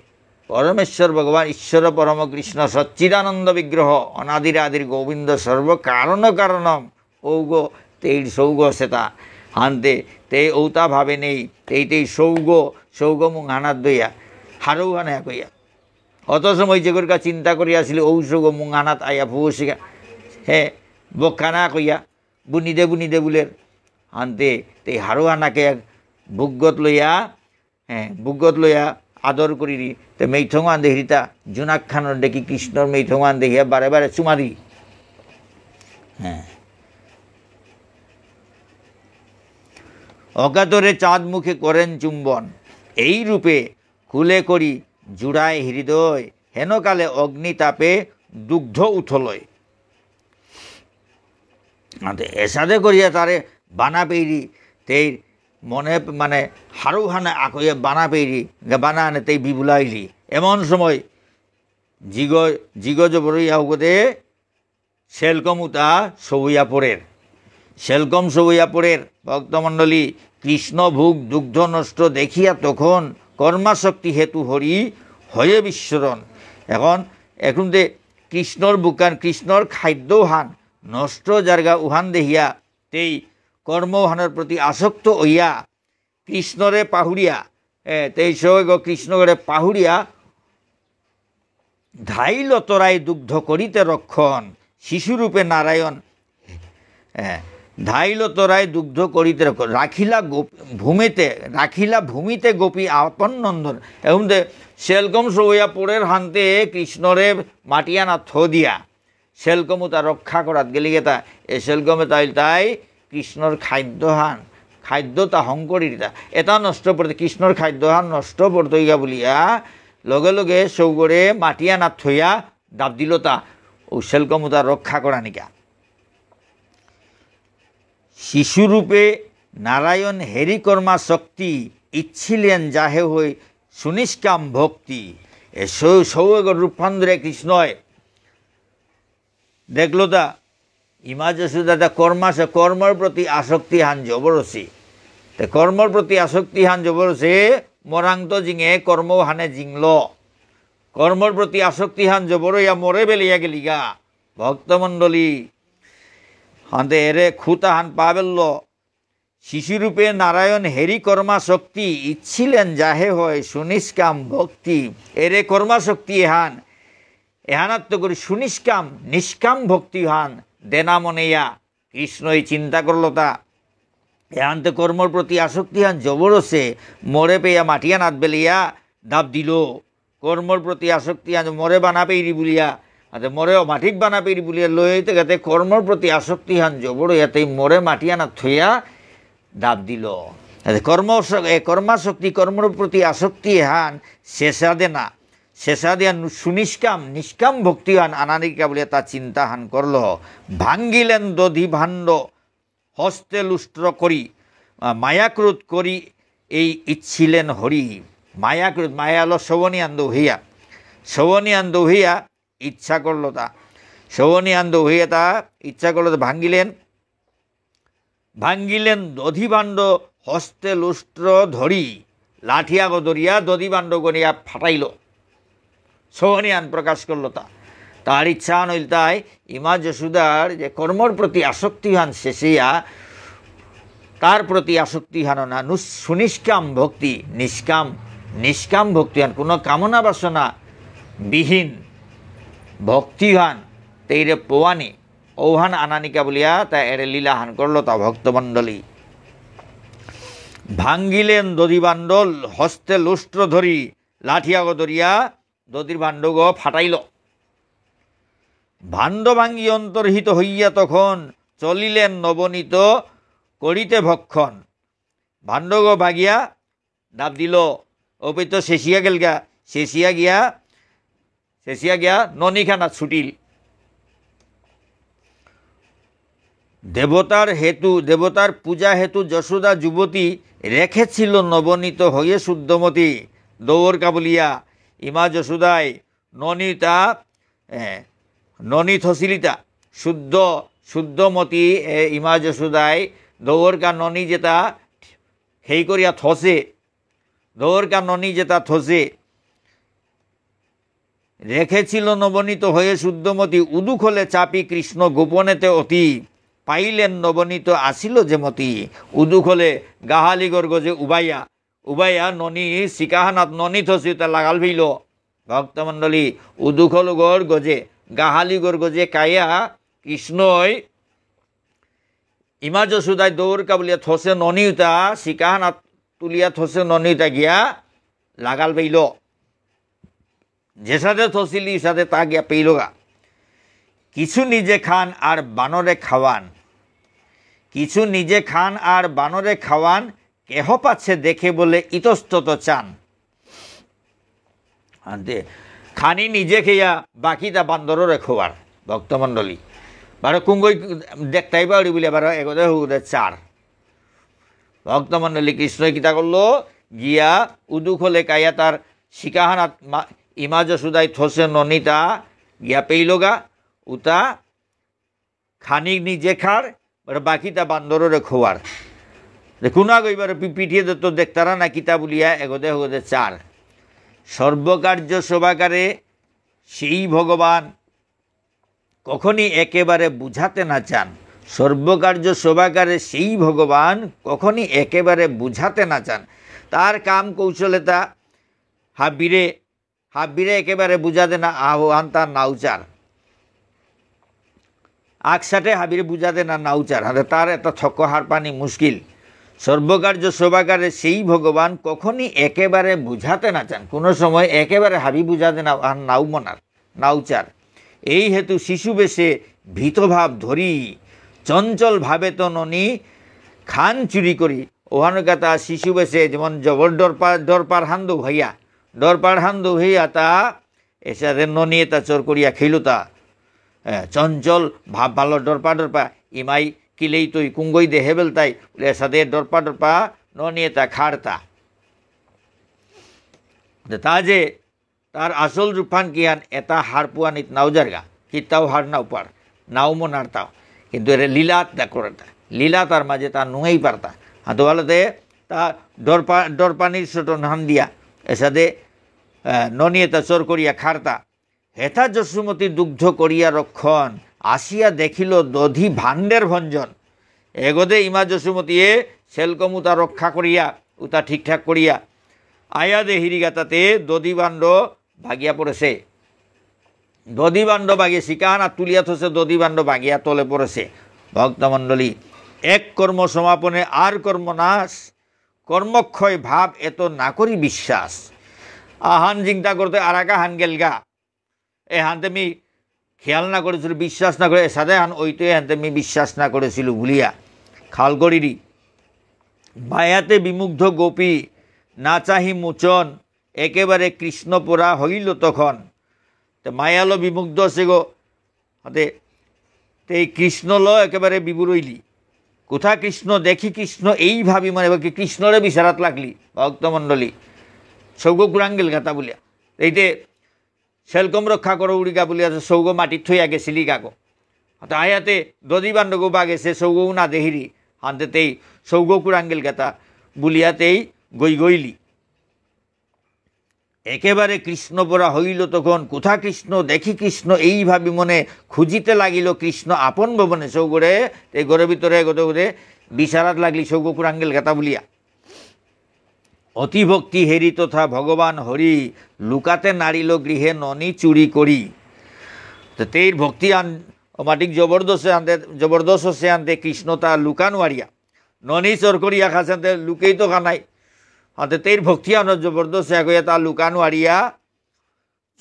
পরমেশ্বর ভগবান ঈশ্বর পরম কৃষ্ণ সচ্চিদানন্দ বিগ্রহ অনাদির আদির গোবিন্দ সর্ব কারণ কারণম ঔগ তেই সৌগ সেতা হানতে তেই ঔতা ভাবে নেই তেই সৌগ মুখ হানাত দইয়া হারৌ হানা কইয়া অত সময় যেগরকা চিন্তা করিয়াছিল ঔ সৌগ মুখ হানাত আইয়া ফুসিগা বক্ষানা কইয়া বুনি দে বুলের হানতে তেই হারৌ হানাকে বুগ্গত লইয়া আদর করি তো মেইঠঙান দেহিতা জুনাক্ষানোর ডেকি কৃষ্ণর মেইঠঙান দেখিয়া বারে বারে চুমা দি। অকাতরে চাঁদ মুখে করেন চুম্বন এই রূপে খুলে করি জুড়ায় হৃদয় হেনকালে অগ্নিতাপে দুগ্ধ উথলয়। এসাদে করিয়া তারে বানা পেইরি তেই মনে মানে হারু হানে আকইয়া বানা পেইরি বানা আনে তেই বিবুলাইলি। এমন সময় জিগ জবরইয়া হুগদে শেলকমুতা সবইয়া পড়ের ভক্তমণ্ডলী কৃষ্ণ ভোগ দুগ্ধ নষ্ট দেখিয়া তখন কর্মাশক্তি হেতু হরি হয়ে বিশ্বরণ। এখন দে কৃষ্ণর বুকান কৃষ্ণর খাদ্যহান নষ্ট জায়গা উহান দেহিয়া তেই কর্মহানের প্রতি আসক্ত হইয়া কৃষ্ণরে পাহুড়িয়া তেই সৈগ কৃষ্ণগড়ে পাহুড়িয়া ধাইল তরাই দুগ্ধ করিতে রক্ষণ শিশুরূপে নারায়ণ ধাইল তরাই দুগ্ধ করিতে রক্ষণ রাখিলা ভূমিতে গোপী আপন নন্দন। এখন শেলকম সইয়া পড়ের হানতে কৃষ্ণরে মাটিয়ানা থো দিয়া শেলকমও তা রক্ষা করাত গেলি গেতা এ শেলকমে তাই কৃষ্ণর খাদ্য তা হংকরিতা এটা নষ্ট পড়তে কৃষ্ণর খাদ্যহান নষ্ট পড়তইগা বলিয়া লগে লগে সৌগরে মাটিয়ানা থইয়া দাব দিল তা ও শেলকমও তা রক্ষা করা নিকা। শিশুরূপে নারায়ণ হেরিকর্মা শক্তি ইচ্ছিলেন যাহে হই সুনিষ্কাম ভক্তি। এ সৌগ রূপান্তরে কৃষ্ণয় দেখলো তা ইমা যশোদা কর্মর প্রতি আসক্তি হান জবরসি কর্মর প্রতি আসক্তি হান জবরসে মরাংত জিঙে কর্ম হানে জিংল কর্মর প্রতি আসক্তি হান জবরইয়া মরে বেলিয়া গেলিগা ভক্তমণ্ডলী হাতে এরে খুতা হান পা বেলল। শিশুরূপে নারায়ণ হেরি কর্মাশক্তি ইচ্ছিলেন যাহে হয় সুনিষ্কাম ভক্তি এরে কর্মাশক্তি হান এহানাত্ম করি সুনিষ্কাম নিষ্কাম ভক্তি হান দেনা মনেয়া কৃষ্ণ এই চিন্তা করলো তা এহান্তে কর্মর প্রতি আসক্তি হান জবরসে মরে পেয়া মাটিয়া নাত বেলিয়া দাব দিল কর্মর প্রতি আসক্তি হান মরে বানা পেইরি বলিয়া মরেও মাটিক বানা পেইরি বলিয়া লইতে গেতে কর্মর প্রতি আসক্তি হান জবর ইয়াতে মরে মাটিয়া নাত থইয়া দাব দিল কর্মাশক্তি কর্মর প্রতি আসক্তি হান শেষাদে না শেষাদে সুনিষ্কাম নিষ্কাম ভক্তি হান আনানিকা বলিয়া তা চিন্তা হান করল ভাঙ্গিলেন দধি ভাণ্ড হস্তে লুষ্ট্র করি মায়াক্রোধ করি এই ইচ্ছিলেন হরি মায়াক্রোধ মায়া হলো শোভনিয়ান দৌহিয়া ইচ্ছা করলো তা শোভনিয়ান দৌহিয়া তা ইচ্ছা করলো তা ভাঙ্গিলেন দধিবাণ্ড হস্তে লুষ্ট্র ধরি লাঠিয়া গদরিয়া দধিবাণ্ড গনিয়া ফাটাইল শোভনিয়ান প্রকাশ করলো তা তার ইচ্ছা নইল তাই ইমা যশোদার যে কর্মর প্রতি আসক্তি হান শেষিয়া তার প্রতি আসক্তি হান না সুনিষ্কাম ভক্তি নিষ্কাম ভক্তি হান কোনো কামনা বাসনা বিহীন ভক্তি হান তেইরে পোয়ানি ঔহান আনানিকা বলিয়া তা এরে লীলা হান করলো তা ভক্তমণ্ডলী ভাঙ্গিলেন দধিবাণ্ডল হস্তে লুষ্ট্র ধরি লাঠিয়া গদরিয়া দধির ভাণ্ড ফাটাইল ভাণ্ড ভাঙ্গি অন্তর্হিত হইয়া তখন চলিলেন নবনীত করিতে ভক্ষণ ভাণ্ড ভাগিয়া ডাব দিল ওপে তো শেষিয়া গেল গা শেষিয়া গিয়া ননিখানা ছুটিল দেবতার পূজা হেতু যশোদা যুবতী রেখেছিল নবনীত হয়ে শুদ্ধমতী দৌড় কাবলিয়া ইমা যশোদায় ননী থসিলিতা শুদ্ধমতী ইমা যশোদায় দৌড়কা ননী যেটা সেই করিয়া থসে দৌড়কা ননী যেটা থসে রেখেছিল নবনীত হয়ে শুদ্ধমতী উদুক হলে চাপি কৃষ্ণ গোপনেতে অতি পাইলেন নবনীত আসিল যে মতি উদুক হলে গাহালিগর গজে উবাইয়া ননী শিকাহানাত ননী থসি তা লাগাল ভইল ভক্তমণ্ডলী উদুক হল গর গজে গাহালিগর গজে কাইয়া কৃষ্ণই ইমা যশোদায় দৌড়কা বলিয়া থসে ননিউতা শিকাহানাত তুলিয়া থসে ননিউতা গিয়া লাগাল পেইল যে সাথে থসিলি সাথে তা গিয়া পেইলগা কিছু নিজে খান আর বানরে খাওয়ান কেহ পাচ্ছে দেখে বলে ইতস্তত চান আনতে খানি নিজে খেয়া বাকিটা বান্দররে খোয়ার ভক্তমণ্ডলী বারো কুঙ্গই দেখতাই পারি বলে বারো এগোদে হুদে চার ভক্তমণ্ডলী কৃষ্ণ কিতা করলো গিয়া উদুক হলে কাইয়া তার শিকাহানাত ইমা যশোদায় থসে ননিতা গিয়া পেইলগা উতা খানি নিজে খার বাকিটা বান্দররে খোয়ার কোনা গইবার পিঠিয়ে তো দেখতারা না কিতা বলিয়া এগোদে হুদে চার সর্বকার্য শোভাকারে সেই ভগবান কখনই একেবারে বুঝাতে না চান সর্বকার্য শোভাকারে সেই ভগবান কখনই একেবারে বুঝাতে না চান তার কাম কৌশলে তা হাব্বিরে একেবারে বুঝাতে না আহ্বান তার নাউচার আকসাটে হাবিরে বুঝাতে না নাউচার তার একটা ছক্ক হার পানি মুশকিল সর্বকার্য শোভাকারে সেই ভগবান কখনই একেবারে বুঝাতে না চান কোনো সময় একেবারে হাবি বুঝাতে না আর নাউচার এই হেতু শিশু বেশে ভীতভাব ধরি চঞ্চল ভাবে তো ননি খান চুরি করি ওহানকাতা শিশু বেশে যেমন জবর ডরপার হান্দু হইয়া তা এসারে ননি তা চোর করিয়া খেল তা চঞ্চল ভাব ভালো ডরপা ইমাই কিলেই তুই কুঙ্গই দে হেবেল তাই বলে সাথে ডরপা ননিয়ে তা খাড়তা তা যে তার আসল রূপান কিয়ান এটা হার পুয়ানিত নাউজারগা কিতাও হার নাও পার নাও মনার তাও কিন্তু এর লীলাত দেখোটা লীলা তার মাঝে তা নুয়েই পারতা হাতো ভালোতে তা ডরপানির ছোট নান দিয়া এসাথে ননিয়ে তা চোর করিয়া খাড়তা হেথা যশোমতী দুগ্ধ করিয়া রক্ষণ আসিয়া দেখিল দধি ভাণ্ডের ভঞ্জন এগোদে ইমা যশোমতীয়ে সেলকমুতা রক্ষা করিয়া উতা ঠিকঠাক করিয়া আয়া দে হিরিগাতাতে দধি ভাণ্ড ভাগিয়া পড়েছে দধিবাণ্ড বাগিয়ে শিকাহানা তুলিয়া থসে দধিবাণ্ড বাগিয়া তলে পড়েছে। ভক্তমণ্ডলী, এক কর্ম সমাপনে আর কর্ম নাশ, কর্মক্ষয় ভাব এত না করি বিশ্বাস। আহান চিন্তা করতে আর এক হান গেলগা, এ হানতে মি খেয়াল না করেছিল, বিশ্বাস না করে সাথে হান ওইতে হানতে মি বিশ্বাস না করেছিল ভুলিয়া খাল করিরি। মায়াতে বিমুগ্ধ গোপী না চাহি মোচন, একেবারে কৃষ্ণপোড়া হইল তখন। তো মায়ালো বিমুগ্ধ আছে গো হাতে, এই কৃষ্ণ ল একেবারে বিবুরইলি। কোথা কৃষ্ণ দেখি কৃষ্ণ এই ভাবি মানে কৃষ্ণরে বিশারাত লাগলি। ভক্তমণ্ডলী, সৌগ কুরাঙ্গেল গাতা বলিয়া এইতে সেলকম রক্ষা করো উড়িগা বলিয়া সৌগ মাটির থইয়া গেছিলি গাগো। আয়াতে দধিবাণ্ডগো বাগেছে সৌগও না দেহিরি, হানতেতেই সৌগ কুরাঙ্গেল গাতা বলিয়াতেই গইলি। একেবারে কৃষ্ণপরা হইল তখন, কোথা কৃষ্ণ দেখি কৃষ্ণ এই ভাবি মনে খুঁজিতে লাগিল কৃষ্ণ আপন ভবনে। সৌগরে এই ঘরের ভিতরে গোতে গোতে বিশারাত লাগলি সৌগ কুরাঙ্গেল গাতা বলিয়া। অতিভক্তি হেরি তথা ভগবান হরি, লুকাতে নারিল গৃহে ননি চুরি করি। তো তেইর ভক্তি আন মাটিক জবরদস্ত হচ্ছে আনতে কৃষ্ণ তা লুকান ওয়ারিয়া ননি চোর করিয়া খাচ্ছে আনতে লুকেই তো খানাই। হাতে তেইর ভক্তি আন জবরদস্ত কইয়া তা লুকান ওয়ারিয়া,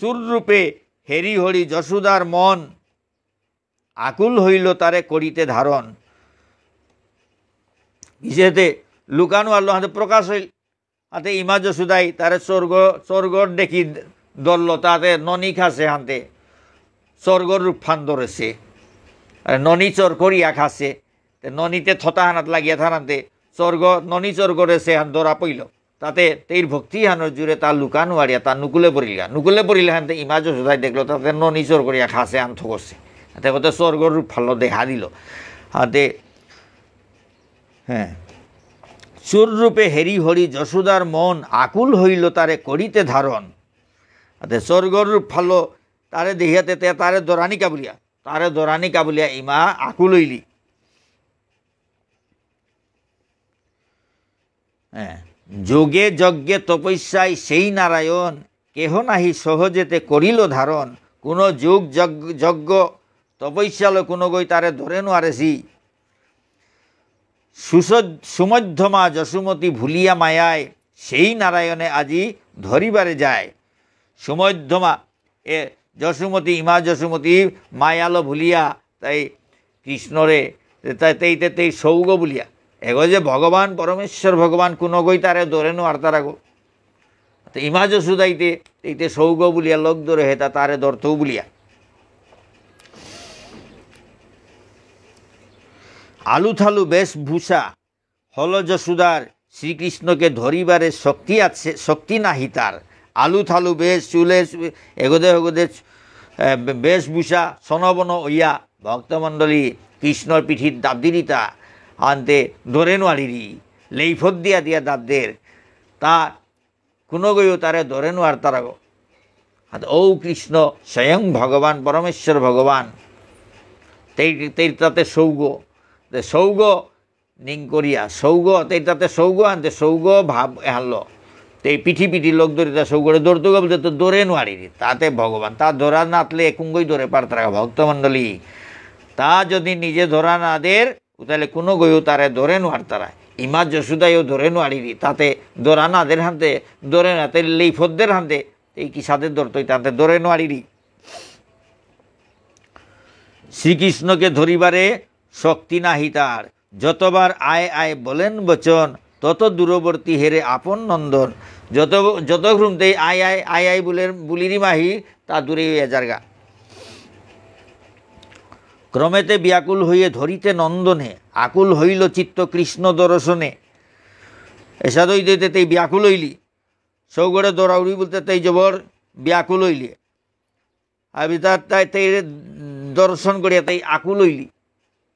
চুর রূপে হেরি হরি যশোদার মন, আকুল হইল তারে করিতে ধারণ। ইসেতে লুকান ওয়ারল হাতে প্রকাশ হইল, হাতে ইমা যশোদাই তারে স্বর্গর দেখি দলল, তাতে ননি খাসে হাতে স্বর্গর রূপ ফান ধরেছে। ননি চোর করিয়া খাসে, ননিতে থতা হানাত লাগিয়া থানাতে স্বর্গ ননি চোর করে সে হান ধরা পইল। তাতে তেইর ভক্তি হানোর জুড়ে তার লুকান ওয়ারিয়া তার নুকুলে পড়িল হানতে ইমা যশোদাই দেখলো তাতে ননি চোর করিয়া খাসে আন্থ করছে। হাতে কত স্বর্গর রূপ ফাল্ল দেখা দিল হাতে। হ্যাঁ, চুররূপে হেরি হরি যশোদার মন, আকুল হইল তারে করিতে ধারণ। হাতে স্বর্গর রূপ ফাল্লো তারে দেখিয়াতে তারে দরানি কাবুলিয়া ইমা আকুল হইলি। হ্যাঁ, যোগে যজ্ঞে তপস্যায় সেই নারায়ণ, কেহ নাহি সহজেতে করিল ধারণ। কোনো যোগ যজ্ঞ তপস্যালো কোনো গই তারে ধরে নোয়ারেছি। সুমধ্যমা যশোমতী ভুলিয়া মায়ায়, সেই নারায়ণে আজি ধরিবারে যায়। সুমধ্যমা এ যশোমতী ইমা যশোমতী মায়ালো ভুলিয়া তাই কৃষ্ণরে তেই সৌগ বলিয়া এগো যে ভগবান পরমেশ্বর ভগবান কোনো গই তারে ধরে নোয়ার তারা গো। তো ইমা যশোদাইতে এইতে সৌগ বলিয়া লোক ধরে হেতা তারে ধরতেও বলিয়া। আলু থালু বেশভূষা হল যশোদার, শ্রীকৃষ্ণকে ধরিবারে শক্তি নাহি তার। আলু থালু বেশ চুলে এগোদে বেশভূষা সনবন হইয়া ভক্তমণ্ডলী কৃষ্ণর পিঠির দাবদিরিতা আনতে ধরে নোয়ারিরি। লেইফত দিয়া দাবদের তা কোনো গইও তারে ধরে নোয়ার তারা গো। ও কৃষ্ণ স্বয়ং ভগবান পরমেশ্বর ভগবান তেই তাতে সৌগ নিং করিয়া সৌগ তাতে সৌগ আনতে সৌগ ভাব হারল। এই পিঠি লোক ধরিতা সৌগরে দৌড়তে বলতে তো দৌড়ে নোয়ারিনি। তাতে ভগবান তা ধরা নাতলে কুঙ্গই ধরে পারতারা ভক্তমণ্ডলী। তা যদি নিজে ধরা না দের তাহলে কোনো গইও তারে ধরে নোয়ার তারা। ইমা যশোদাইও ধরে নোয়ারিনি, তাতে ধরা না দের হানতে ধরে না তাই লেইফদের হানতে এই কি সাদের ধরতই তাতে ধরে নোয়ারিনি। শ্রীকৃষ্ণকে ধরিবারে শক্তি নাহি তার, যতবার আয় আয় বলেন বচন, তত দূরবর্তী হেরে আপন নন্দন। যত ঘুমতেই আয় আয় বুলিরি মাহি তা দূরে হইয়া যারগা। ক্রমেতে ব্যাকুল হইয়ে ধরিতে নন্দনে, আকুল হইল চিত্ত কৃষ্ণ দর্শনে। এসাদ হইতে তেই ব্যাকুল হইলি, সৌগড়ে দৌড়াউড়ি বলতে তেই জবর ব্যাকুল হইলি। আমি তার তাই দর্শন করিয়া তাই আকুল হইলি।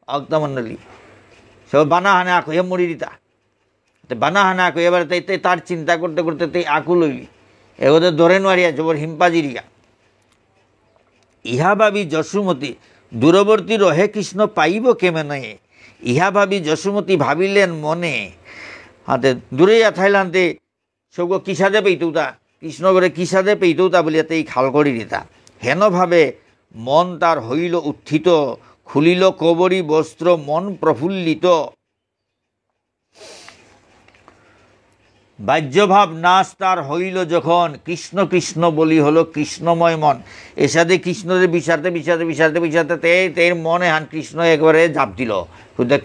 ভক্তমণ্ডলী সব বানা হানে আঁক হইয়া মরি দিতা, বানা হানে আঁক এবার তাই তার চিন্তা করতে করতে তাই আকুল হইলি। এগোতে ধরে নোয়ারিয়া জবর হিম্পাজিরিয়া। ইহা ভাবি যশোমতী দূরবর্তী রহে কৃষ্ণ পাইব কেমনে। ইহা ভাবি যশোমতী ভাবিলেন মনে, হাতে দূরে থাইলাম তে সৌগ কিসাদে পেইতৌতা কৃষ্ণ করে কিসাদে পেইতৌতা বলিয়া তাই খাল করি দিতা। হেনভাবে মন তার হইল উত্থিত, খুলিল কবরী বস্ত্র মন প্রফুল্লিত। বাহ্যভাব নাশ তার হইল যখন, কৃষ্ণ কৃষ্ণ বলি হলো কৃষ্ণময় মন। এর সাথে কৃষ্ণদের বিচারতে বিচারতে বিচারতে বিচারতে তের মনে হান কৃষ্ণ একবারে জাপ দিল,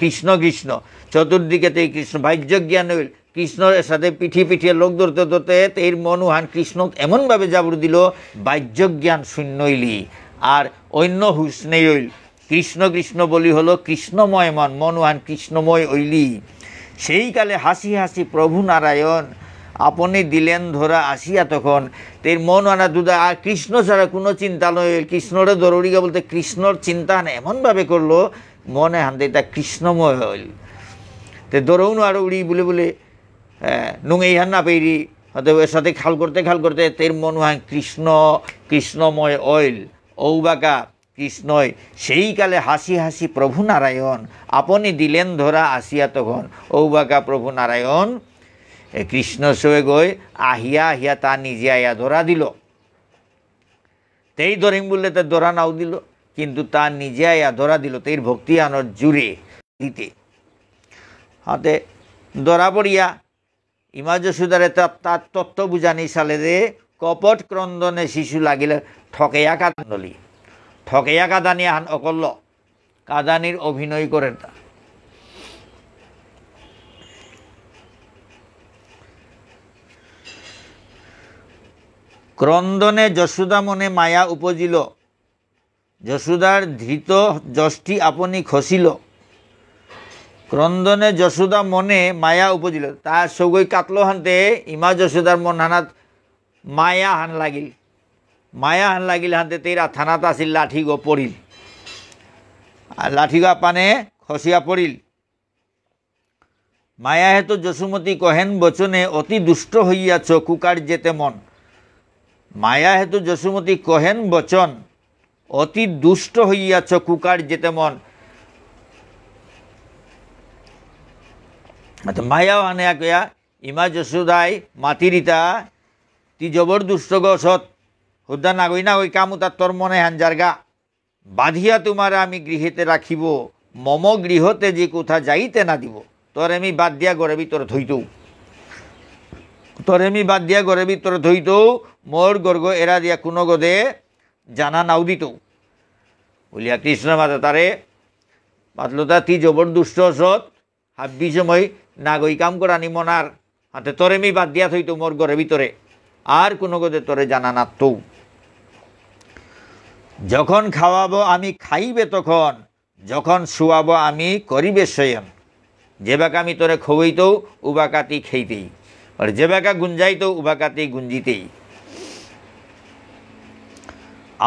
কৃষ্ণ কৃষ্ণ চতুর্দিকে তেই কৃষ্ণ। বাহ্য জ্ঞান হইল কৃষ্ণের সাথে পিঠিয়ে পিঠিয়ে লোক ধরতে ধরতে তের মনু হান কৃষ্ণ এমনভাবে জাবর দিল, বাহ্য জ্ঞান শূন্য হইলি আর অন্য হুশ নেই হইল। কৃষ্ণ কৃষ্ণ বলি হলো কৃষ্ণময় মন, মনু হান কৃষ্ণময় হইলি। সেই কালে হাসি হাসি প্রভু নারায়ণ, আপনি দিলেন ধরা আসিয়া তখন। তের মন আনা দুদা আর কৃষ্ণ ছাড়া কোনো চিন্তা নয়, কৃষ্ণরে দরুড়িগা বলতে কৃষ্ণর চিন্তা এমনভাবে করলো মনে হানতে এটা কৃষ্ণময় হইল। তে দরৌন আর উড়ি বলে বলে নুঙেই হান না পেরি হয়তো এর সাথে খাল করতে তের মন হান কৃষ্ণ কৃষ্ণময় অইল ঔবাকা কৃষ্ণই। সেই কালে হাসি হাসি প্রভু নারায়ণ, আপনি দিলেন ধরা আসিয়া তখন। ঔবাকা প্রভু নারায়ণ কৃষ্ণ সয়ে গই আহিয়া আহিয়া তা নিজে আইয়া ধরা দিল। তেই ধরিম বললে তার ধরা নাও দিল, কিন্তু তা নিজে আইয়া ধরা দিল তের ভক্তি আনর জুড়ে দিতে। হাতে ধরা পড়িয়া ইমা যশোদারে তার তত্ত্ব বুঝানি সালে রে কপট ক্রন্দনে শিশু লাগিলে ঠকেয়া কাঁদলি, ঠকেয়া কাঁদানি হান অকল্য কাঁদানির অভিনয় করেন। তা ক্রন্দনে যশোদা মনে মায়া উপজিল, যশোদার ধৃত যষ্টি আপনি খসিল। ক্রন্দনে যশোদা মনে মায়া উপজিল, তার সগৈ কাতলো হানতে ইমা যশোদার মন হানাত মায়া হান লাগিল, মায়া হান লাগিল হানতে তেরা থানাত আসিল লাঠি গো পড়িল, আর লাঠি গা পানে খসিয়া পড়িল। মায়া হেতু যশোমতী কহেন বচনে অতি দুষ্ট হইয়াছ কুকার যেতে মন। মায়া হেতু যশোমতী কহেন বচন অতি দুষ্ট হইয়াছ কুকার যেতে মন। মায়া আনে কয়া ইমা যশোদাই মাতিরিতা তি জবর দুষ্ট গছত হুদা নাগই নাগই কামু তার তোর মনে হানজার গা। বাঁধিয়া তোমার আমি গৃহেতে রাখিব, মম গৃহতে যে কোথা যাইতে না দিব। তোর আমি বাদ দিয়া ঘরের ভিতরে ধইতৌ, তোর আমি বাদ দিয়া ঘরের ভিতরে ধইতৌ, মোর গর্গ এরা দিয়া কোনো গদে জানা নাও দিত। বলিয়া কৃষ্ণ মাতা তারে পাতলতা তি জবর দুষ্ট সৎ হাব্বি সময় নাগই কাম করানি মনার হাতে তোরে আমি বাদ দিয়া থইতো মোর ঘরের ভিতরে, আর কোনো গদে তোরে জানা নাতৌ। যখন খাওয়াবো আমি খাইবে তখন, যখন শুয়াবো আমি করিবে শয়ন। যে বাকা আমি তোরে খবইতৌ উবাকাতি খেইতেই, আর যে বাকা গুঞ্জাইতৌ উবাকাতি গুঞ্জিতেই।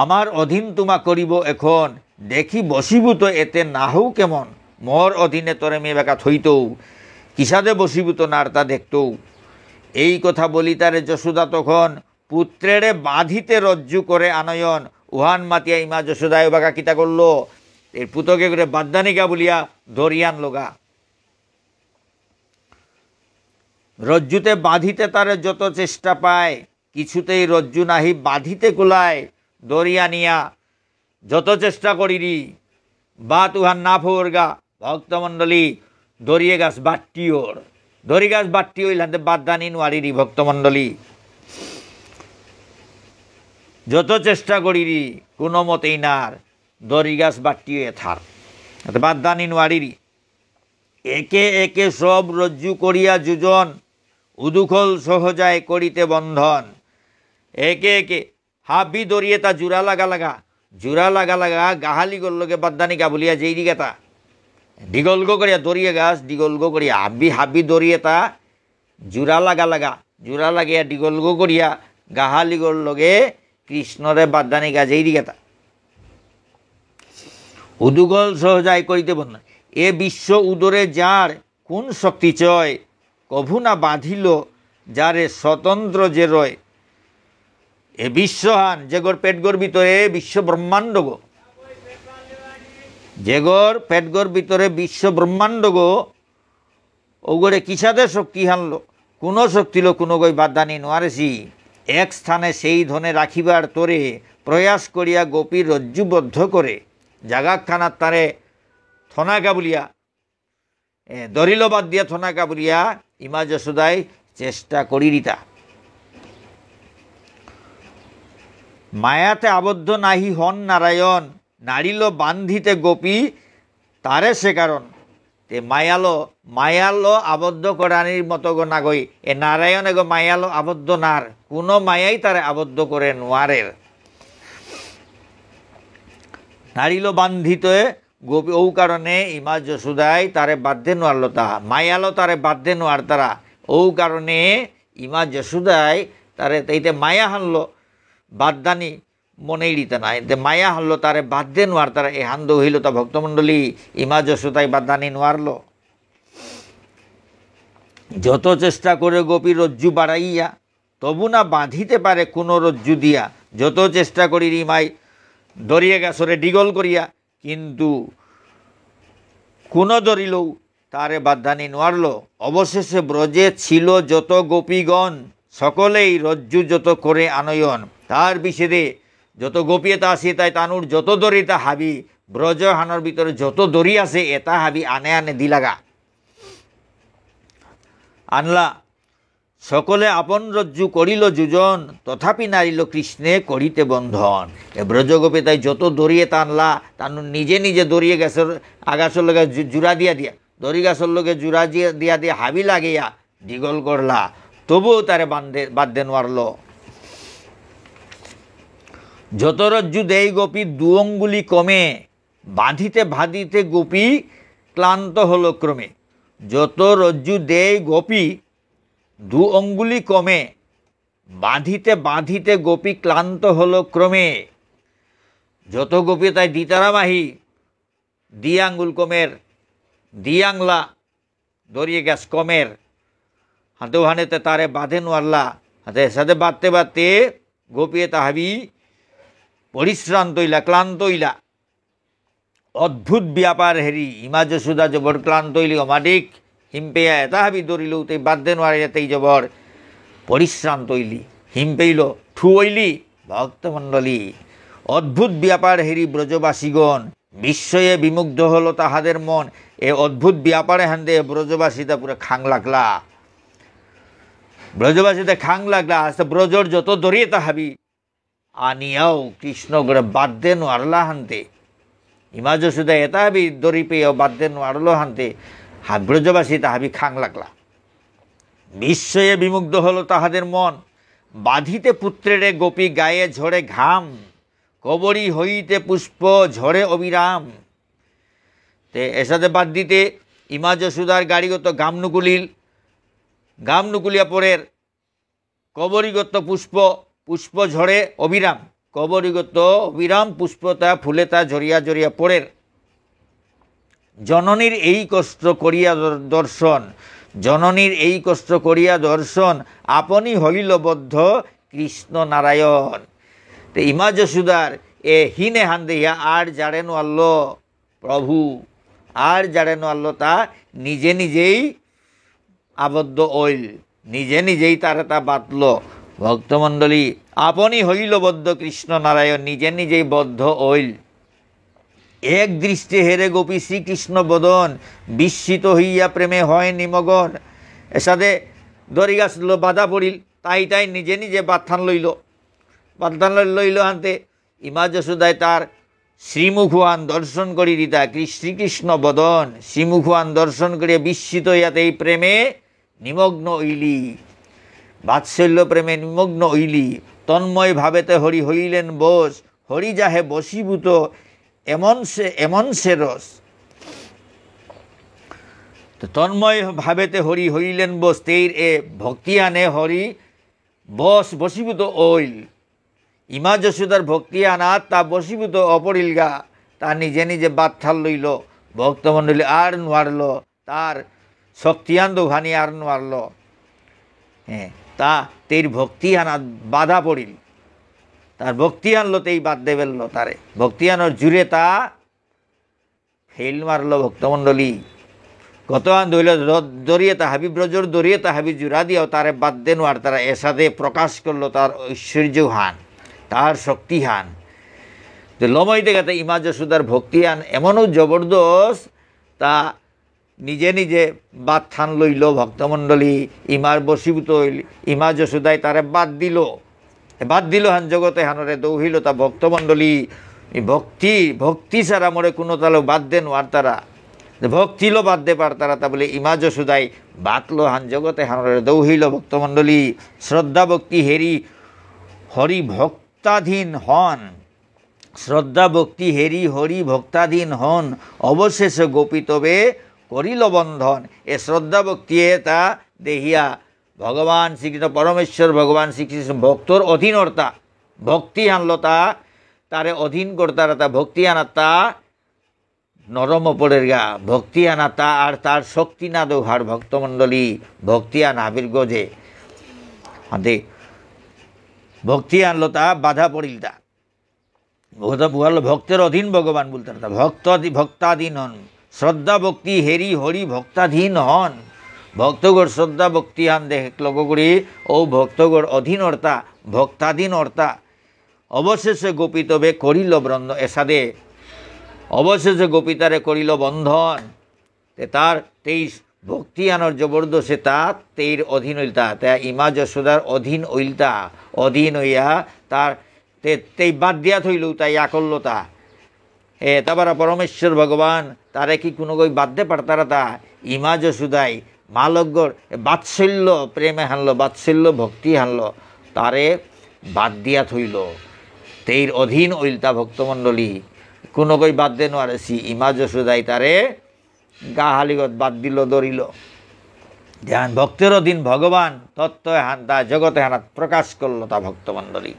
আমার অধীন তোমা করিব এখন, দেখি বশীভূত এতে না হও কেমন। মোর অধীনে তোরে মেয়ে বাকা থইতৌ, কিসাদে বশীভূত নার তা দেখতৌ। এই কথা বলি তারে যশোদা তখন, পুত্রেরে বাঁধিতে রজ্জু করে আনয়ন। উহান মাতিয়া ইমা যশোদায় বাকা কিতা করলো, এর পুতকে করে বাদ্দানিকা বলিয়া ধরিয়ান লগা। রজ্জুতে বাঁধিতে তারে যত চেষ্টা পায়, কিছুতেই রজ্জু নাহি বাঁধিতে কুলায়। দরিয়ানিয়া যত চেষ্টা করিরি বা তুহার না ফোরগা। ভক্তমণ্ডলী দরিয়ে গাছ বাট্টি ওর, দড়ি গাছ বাট্টি হইল হাতে বাদ্দানি নোয়ারিরি। ভক্তমণ্ডলী যত চেষ্টা করিরি কোনো মতেই নার, দড়ি গাছ বাট্টি হয়ে থার হাতে বাদ্দানি নোয়ারিরি। একে একে সব রজ্জু করিয়া যোজন, উদুখল সহজায় করিতে বন্ধন। একে একে হাবি দরিয়ে তা জোড়া লাগা লাগা, জোড়া লাগা লাগা গাহালি গল্লকে বাদ্দানিকা বলিয়া যেই দিকে তা ডিগলগো করিয়া দরিয়ে গাছ ডিগলগো করিয়া হাবি হাবি দরিয়ে তা জোড়া লাগা লাগা, জোড়া লাগিয়া ডিগলগো করিয়া গাহালি গল্লগে কৃষ্ণরে বাদ্দানিকা যেই দিকে তা উদুগল সহজায় করিতে বন্ধন। এ বিশ্ব উদরে যার কোন শক্তি চয়, কভু না বাঁধিল যারে স্বতন্ত্র যে রয়। এ বিশ্বহান যেগর পেটগর ভিতরে বিশ্ব ব্রহ্মাণ্ড গো, যেগর পেটগর ভিতরে বিশ্ব ব্রহ্মাণ্ড গো, ওগরে কিসাদে শক্তি হানলো, কোনো শক্তি লো কোনো গই বাদ্দানি নোয়ারেছি। এক স্থানে সেই ধনে রাখিবার তোরে, প্রয়াস করিয়া গোপীর রজ্জুবদ্ধ করে জাগাখানার তারে থনাকা বলিয়া দরিল বাদ দিয়া থনাকা বলিয়া ইমা যশোদাই চেষ্টা করি রিতা। মায়াতে আবদ্ধ নাহি হন নারায়ণ, নারিল বান্ধিতে গোপী তারে সে কারণ। তে মায়ালো আবদ্ধ করানির মতো গো না গই, এ নারায়ণ এগো মায়ালো আবদ্ধ নার, কোনো মায়াই তারে আবদ্ধ করে নোয়ারের। নারিল বান্ধিতে গোপী, ও কারণে ইমা যশোদাই তারে বাধ্যে নোয়ারলো, তা মায়ালো তারে বাধ্যে নোয়ার তারা, ও কারণে ইমা যশোদাই তারে এইতে মায়া হানলো বাদ্দানি মনেই দিতে না, এতে মায়া হানলো তারে বাধ্যে নোয়ার তারা। এ হান্দ হইল তা ভক্তমণ্ডলী ইমা যশোদাই বাদ্দানি নোয়ারলো। যত চেষ্টা করে গোপীর রজ্জু বাড়াইয়া তবু না বাঁধিতে পারে কোনো রজ্জু দিয়া। যত চেষ্টা করি ইমাই দরিয়ে গেছরে ডিগল করিয়া, কিন্তু কোনো দরিলও তারে বাদ্দানি নোয়ারলো। অবশেষে ব্রজে ছিল যত গোপীগণ, সকলেই রজ্জু যত করে আনয়ন। তার বিষেদে যত গোপীতা আছে তাই তানুর যত দড়ি তা হাবি, ব্রজ হানোর ভিতরে যত দড়ি আছে এটা হাবি আনে আনে দিলাগা আনলা। সকলে আপন রজ্জু করিল যুজন, তথাপি নারিল কৃষ্ণে করিতে বন্ধন। এ ব্রজগোপী তাই যত দড়িয়ে টানলা, তানু নিজে নিজে দড়িয়ে গেছের আগাছর লগে জুড়া দিয়া দড়ি গাছর লগে জুড়া দিয়া হাবি লাগিয়া ডিগল করলা, তবুও তারে বাধ্যে নোয়ারল। যত রজ্জু দেই গোপী দু অঙ্গুলি কমে, বাঁধিতে বাঁধিতে গোপী ক্লান্ত হলো ক্রমে। যত রজ্জু দেই গোপী দু অঙ্গুলি কমে, বাঁধিতে বাঁধিতে গোপী ক্লান্ত হলো ক্রমে। যত গোপী তাই দিতারামাহি দি আঙ্গুল কমের, দি আংলা দরিয়ে গ্যাস কমের, হাতে হানেতে তারে বাঁধে নোয়ারলা। হাতে সাথে বাঁধতে বাঁধতে গোপিয়ে তাহাবি পরিশ্রান্ত হইলা, ক্লান্ত হইলা। অদ্ভুত ব্যাপার হেরি ইমা যশোদা জবর ক্লান্ত হইলি অমাডিক হিমপেয়া এটা হাবি দরিল তাই বাধ্যে নোয়ারে তাই জবর পরিশ্রান্ত হইলি, হিম পেইল ঠু হইলি। ভক্তমণ্ডলী অদ্ভুত ব্যাপার হেরি ব্রজবাসীগণ, বিস্ময়ে বিমুগ্ধ হলো তাহাদের মন। এ অদ্ভুত ব্যাপারে হান্দে ব্রজবাসীটা পুরো খাং লাগলা, ব্রজবাসীতে খাং লাগলা। আস্তে ব্রজর যত দরিয়ে তাহাবি আনিয়াও কৃষ্ণ করে বাধ্যে নোয়ারলা হানতে। ইমা যশোদা এটা হাবি দড়ি পেয়েও বাধ্যে নোয়ারলো হানতে, ব্রজবাসী তাহাবি খাং লাগলা। বিস্ময়ে বিমুগ্ধ হলো তাহাদের মন, বাঁধিতে পুত্রেরে গোপী গায়ে ঝরে ঘাম, কবরী হইতে পুষ্প ঝরে অবিরাম। তে এর সাথে বাদ দিতে ইমা যশোদার গাড়িগত গামনুকুলিয়া পরের কবরীগত পুষ্প ঝরে অবিরাম, কবরীগত অবিরাম পুষ্পতা ফুলেতা ঝরিয়া ঝরিয়া পরের। জননীর এই কষ্ট করিয়া দর্শন, জননীর এই কষ্ট করিয়া দর্শন, আপনি হইল বদ্ধ কৃষ্ণ নারায়ণ। তো ইমা যশোদার এ হিনে হান্দিয়া আর জাড়েন আল্লো প্রভু, আর জাড়েন আল্লো তা নিজে নিজেই আবদ্ধ ওইল, নিজে নিজেই তারা তা বাতল। ভক্তমণ্ডলী আপনি হইল বদ্ধ কৃষ্ণ নারায়ণ, নিজে নিজেই বদ্ধ ওইল। এক দৃষ্টে হেরে গোপী শ্রীকৃষ্ণ বদন, বিস্মিত হইয়া প্রেমে হয় নিমগন। এর সাথে দড়ি গাছ বাধা পড়িল, তাই নিজে নিজে বাথান লইল হানতে। ইমা যশোদায় তার শ্রীমুখুয়ান দর্শন করি দিতা, শ্রীকৃষ্ণ বদন শ্রীমুখুয়ান দর্শন করিয়া বিস্মিত হইয়াতে এই প্রেমে নিমগ্ন হইলি, বাৎসল্য প্রেমে নিমগ্ন হইলি। তন্ময় ভাবেতে হরি হইলেন বোস, হরি যাহে বশীভূত এমন সে রস। তো তন্ময় ভাবেতে হরি হইলেন বোস, তেইর এ ভক্তি আনে হরি বশীভূত ওইল। ইমা যশোদার ভক্তি আনাত তা বশীভূত অপরিলগা, তা নিজে নিজে বাথাল লইল। ভক্তমণ্ডলী আর নোয়ারল, তার শক্তিয়ান দোহানি আর নোয়ারল। হ্যাঁ, তা তেইর ভক্তি আনাত বাধা পড়িল, তার ভক্তি আনলো তেই বাদ দে ফেললো তারে, ভক্তি আনোর জুড়ে তা ফেল মারল। ভক্তমণ্ডলী কত আন ধইল দরিয়ে তাহাবি ব্রজর দরিয়ে তাহাবি জুড়া দিয়াও তারে বাদ দে নোয়ার তারা এর সাথে প্রকাশ করলো তার ঐশ্বর্য হান। তার শক্তিহান যে লমই দেখাতে ইমা যশোদার ভক্তিহান এমনও জবরদস্ত তা নিজে নিজে বাদ থান লইল ভক্তমণ্ডলী ইমার বশীভূত হইল ইমা যশোদায় তারে বাদ দিল হান জগতে হানরে দৌহিল তা ভক্তমণ্ডলী ভক্তি ছাড়া মরে কোনো তালো বাদ দেন আর তারা ভক্তিলো বাদ দে পার তারা তা বলে ইমা যশোদায় বাতলো হান জগতে হানরে দৌহিল ভক্তমণ্ডলী শ্রদ্ধা ভক্তি হেরি হরি ভক্তাধীন হন শ্রদ্ধা ভক্তি হেরি হরি ভক্তাধীন হন অবশেষে গোপিতবে করিল বন্ধন এ শ্রদ্ধা ভক্তি তা দেহিয়া ভগবান শ্রীকৃষ্ণ পরমেশ্বর ভগবান শ্রীকৃষ্ণ ভক্তর অধীনর্তা ভক্তি আনলো তারে অধীন কর্তারা তা ভক্তি আনাতা নরম পড়ের গা ভক্তি আনাতা আর তার শক্তি না দোহার ভক্তমণ্ডলী ভক্তি আন হাবির গজে হাতে ভক্তি আনলো তা বাধা পড়িল তা ভক্তের অধীন ভগবান বলতে ভক্তাধীন হন শ্রদ্ধা ভক্তি হেরি হরি ভক্তাধীন হন ভক্তগর শ্রদ্ধা ভক্তি হান দেখ লক্ষ্য করি ও ভক্তগর অধীনর্তা ভক্তাধীন অর্তা অবশেষে গোপিতবে করিল বন্ধন এসাদে অবশেষে গোপিতারে করিল বন্ধন তার 23 ভক্তি আনর জবরদস্তে তা তেইর অধীন হইলতা তা ইমা যশোদার অধীন হইলতা অধীন হইয়া তার তেই বাদ দিয়া থইল তাই করলো তা তারপর পরমেশ্বর ভগবান তারে কি কোনো কই বাদ দে পারতারা তা ইমা যশোদাই মালগ্যর বাৎসল্য প্রেমে হানলো বাৎসল্য ভক্তি হানলো তারে বাদ দিয়া থইল তেইর অধীন হইলতা ভক্তমণ্ডলী কোনো কই বাদ দে নোয়ারেছি ইমা যশোদাই তারে গা হালিগত বাদ দিল দরিল ধ্যান ভক্তের অধীন ভগবান তত্ত্ব হান তা জগতে হানাত প্রকাশ করলো তা ভক্তমণ্ডলী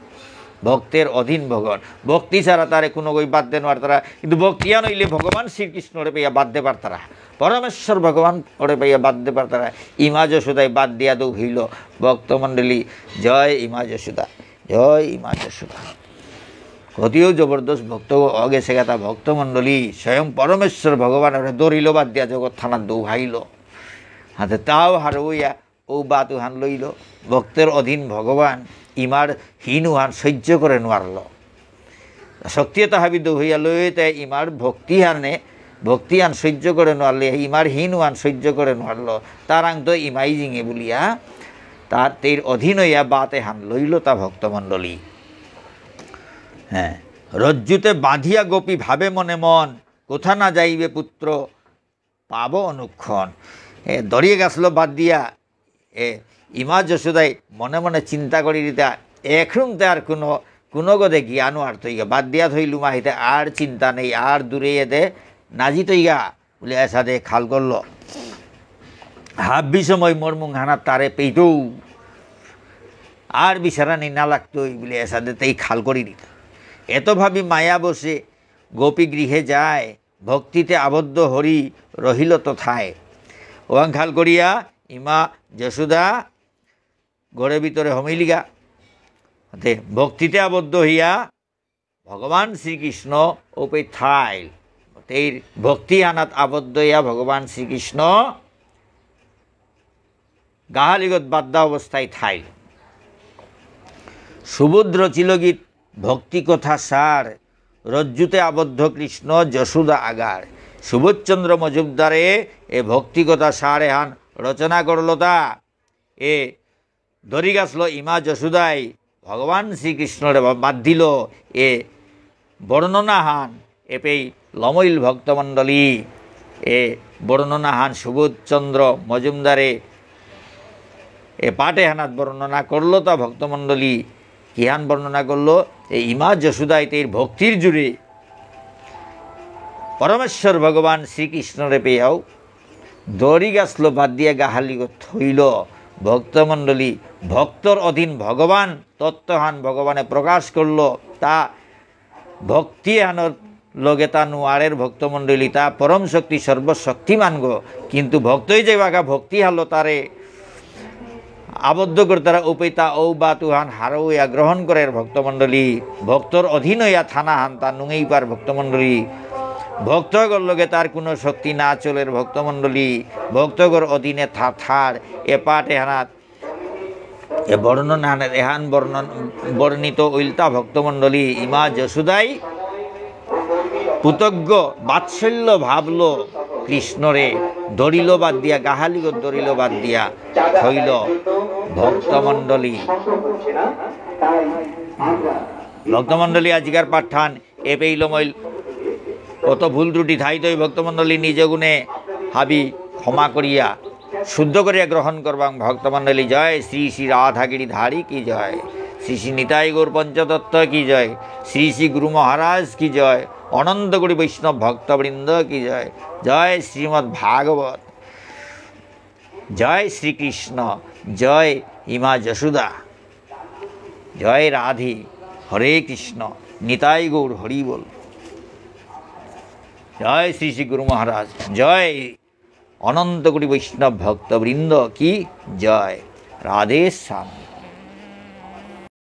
ভক্তের অধীন ভগবান ভক্তি ছাড়া তারে কোনো কই বাদ দেন আর তারা কিন্তু ভক্তি আনইলে ভগবান শ্রীকৃষ্ণরে পাইয়া বাদ দে পার তারা পরমেশ্বর ভগবান ওরে পাইয়া বাদ দে পার তারা ইমা যশোদায় বাদ দিয়া দৌ হইল ভক্তমণ্ডলী জয় ইমা যশোদা জয় ইমা যশোদা কতিও জবরদস্ত ভক্ত অগেছে গেতা ভক্তমণ্ডলী স্বয়ং পরমেশ্বর ভগবান ওরে দৌড়িল বাদ দিয়া জগৎ থানার দৌ হাইল হাতে তাও হারইয়া ও বাতু হান লইল ভক্তের অধীন ভগবান ইমার হীন হান সহ্য করে নোয়ারল শক্তিয়তা হাবি দৌ হইয়া লই তাই ইমার ভক্তি হান সহ্য করে নোয়ারলে ইমার হীন হান সহ্য করে নোয়ারল তার আং তো ইমাই জিঙে বলিয়া তার তের অধীন হইয়া বাতে হান লইল তা ভক্তমণ্ডলী হ্যাঁ রজ্জুতে বাঁধিয়া গোপী ভাবে মনে মন কোথা না যাইবে পুত্র পাব অনুক্ষণ দড়িয়ে গেছিল বাদ দিয়া ইমা যশোদাই মনে মনে চিন্তা করি দিতে এখন তো আর কোনো গদে জ্ঞানও আর তৈগা বাদ দিয়া থইলু মাহিতে আর চিন্তা নেই আর দূরে দে নাজি তৈগা বলে এসা দে খাল করল হাব্বি সময় মোর মুখ হানা তারে পেইতৌ আর বিছারা নেই না লাগতোই বলে এসা দে তাই খাল করি দিত এত ভাবি মায়া বসে গোপী গৃহে যায় ভক্তিতে আবদ্ধ হরি রহিল তথায় ওয়াং খাল করিয়া ইমা যশোদা ঘরের ভিতরে হমিলিগা ভক্তিতে আবদ্ধ হইয়া ভগবান শ্রীকৃষ্ণ ওপে থাইল তেইর ভক্তি আনাত আবদ্ধ হইয়া ভগবান শ্রীকৃষ্ণ গাহালিগত বাদ্যা অবস্থায় থাইল সুভদ্র চিলগীত ভক্তি কথা সার রজ্জুতে আবদ্ধ কৃষ্ণ যশোদা আগার সুবোধচন্দ্র মজুমদারে এ ভক্তি কথা সারে হান রচনা করল তা এ ধরি গাছল ইমা যশোদাই ভগবান শ্রীকৃষ্ণরে বাদ দিল এ বর্ণনা হান এপেই লমইল ভক্তমণ্ডলী এ বর্ণনা হান সুবোধচন্দ্র মজুমদারে এ পাঠে হানাত বর্ণনা করল তা ভক্তমণ্ডলী কিহান বর্ণনা করলো এই ইমা যশোদাই তের ভক্তির জুড়ে পরমেশ্বর ভগবান শ্রীকৃষ্ণরে পেয়াও দড়ি গাছল বাদ দিয়ে গাহালি থইল ভক্তমণ্ডলী ভক্তর অধীন ভগবান তত্ত্বহান ভগবানে প্রকাশ করল তা ভক্তি হানর লগে তা নোয়ারের ভক্তমণ্ডলী তা পরম শক্তি সর্বশক্তিমান গো কিন্তু ভক্তই যে বাঘা ভক্তি হালো তারে আবদ্ধ করে তারা উপেতা ও বা তুহান হারো ইয়া গ্রহণ করে ভক্তমণ্ডলী ভক্তর অধীন হইয়া থানা হান তা নুঙেই পার ভক্তমণ্ডলী ভক্তগর লগে তার কোনো শক্তি না চলের ভক্তমণ্ডলী ভক্তগর অধীনে থার এ পাটে হানাত এ বর্ণনা রেহান বর্ণিত উল্টা ভক্তমণ্ডলী ইমা যশোদাই পুতজ্ঞ বাৎসল্য ভাবল কৃষ্ণরে, ধরিল বাদ দিয়া, গাহালিগ ধরিল বাদ দিয়া হইল ভক্তমণ্ডলী। ভক্তমণ্ডলী আজিকার পাঠান এ পেইল মইল কত ভুল ত্রুটি থাইতই ভক্তমণ্ডলী নিজ গুণে হাবি ক্ষমা করিয়া শুদ্ধ করিয়া গ্রহণ করবাং। ভক্তমণ্ডলী জয়, শ্রী শ্রী রাধাগিরি ধারী কি জয়, শ্রী শ্রী নিতাই গৌর পঞ্চতত্ত্ব কি জয়, শ্রী শ্রী গুরু মহারাজ কি জয়, অনন্ত কোটি বৈষ্ণব ভক্তবৃন্দ কি জয়, জয় শ্রীমদ্ ভাগবত, জয় শ্রীকৃষ্ণ, জয় ইমা যশোদা, জয় রাধে, হরে কৃষ্ণ, নিতাই গৌর হরি বল, জয় শ্রী শ্রী গুরু মহারাজ, জয় অনন্ত কোটি বৈষ্ণব ভক্তবৃন্দ কি জয়, রাধে শ্যাম।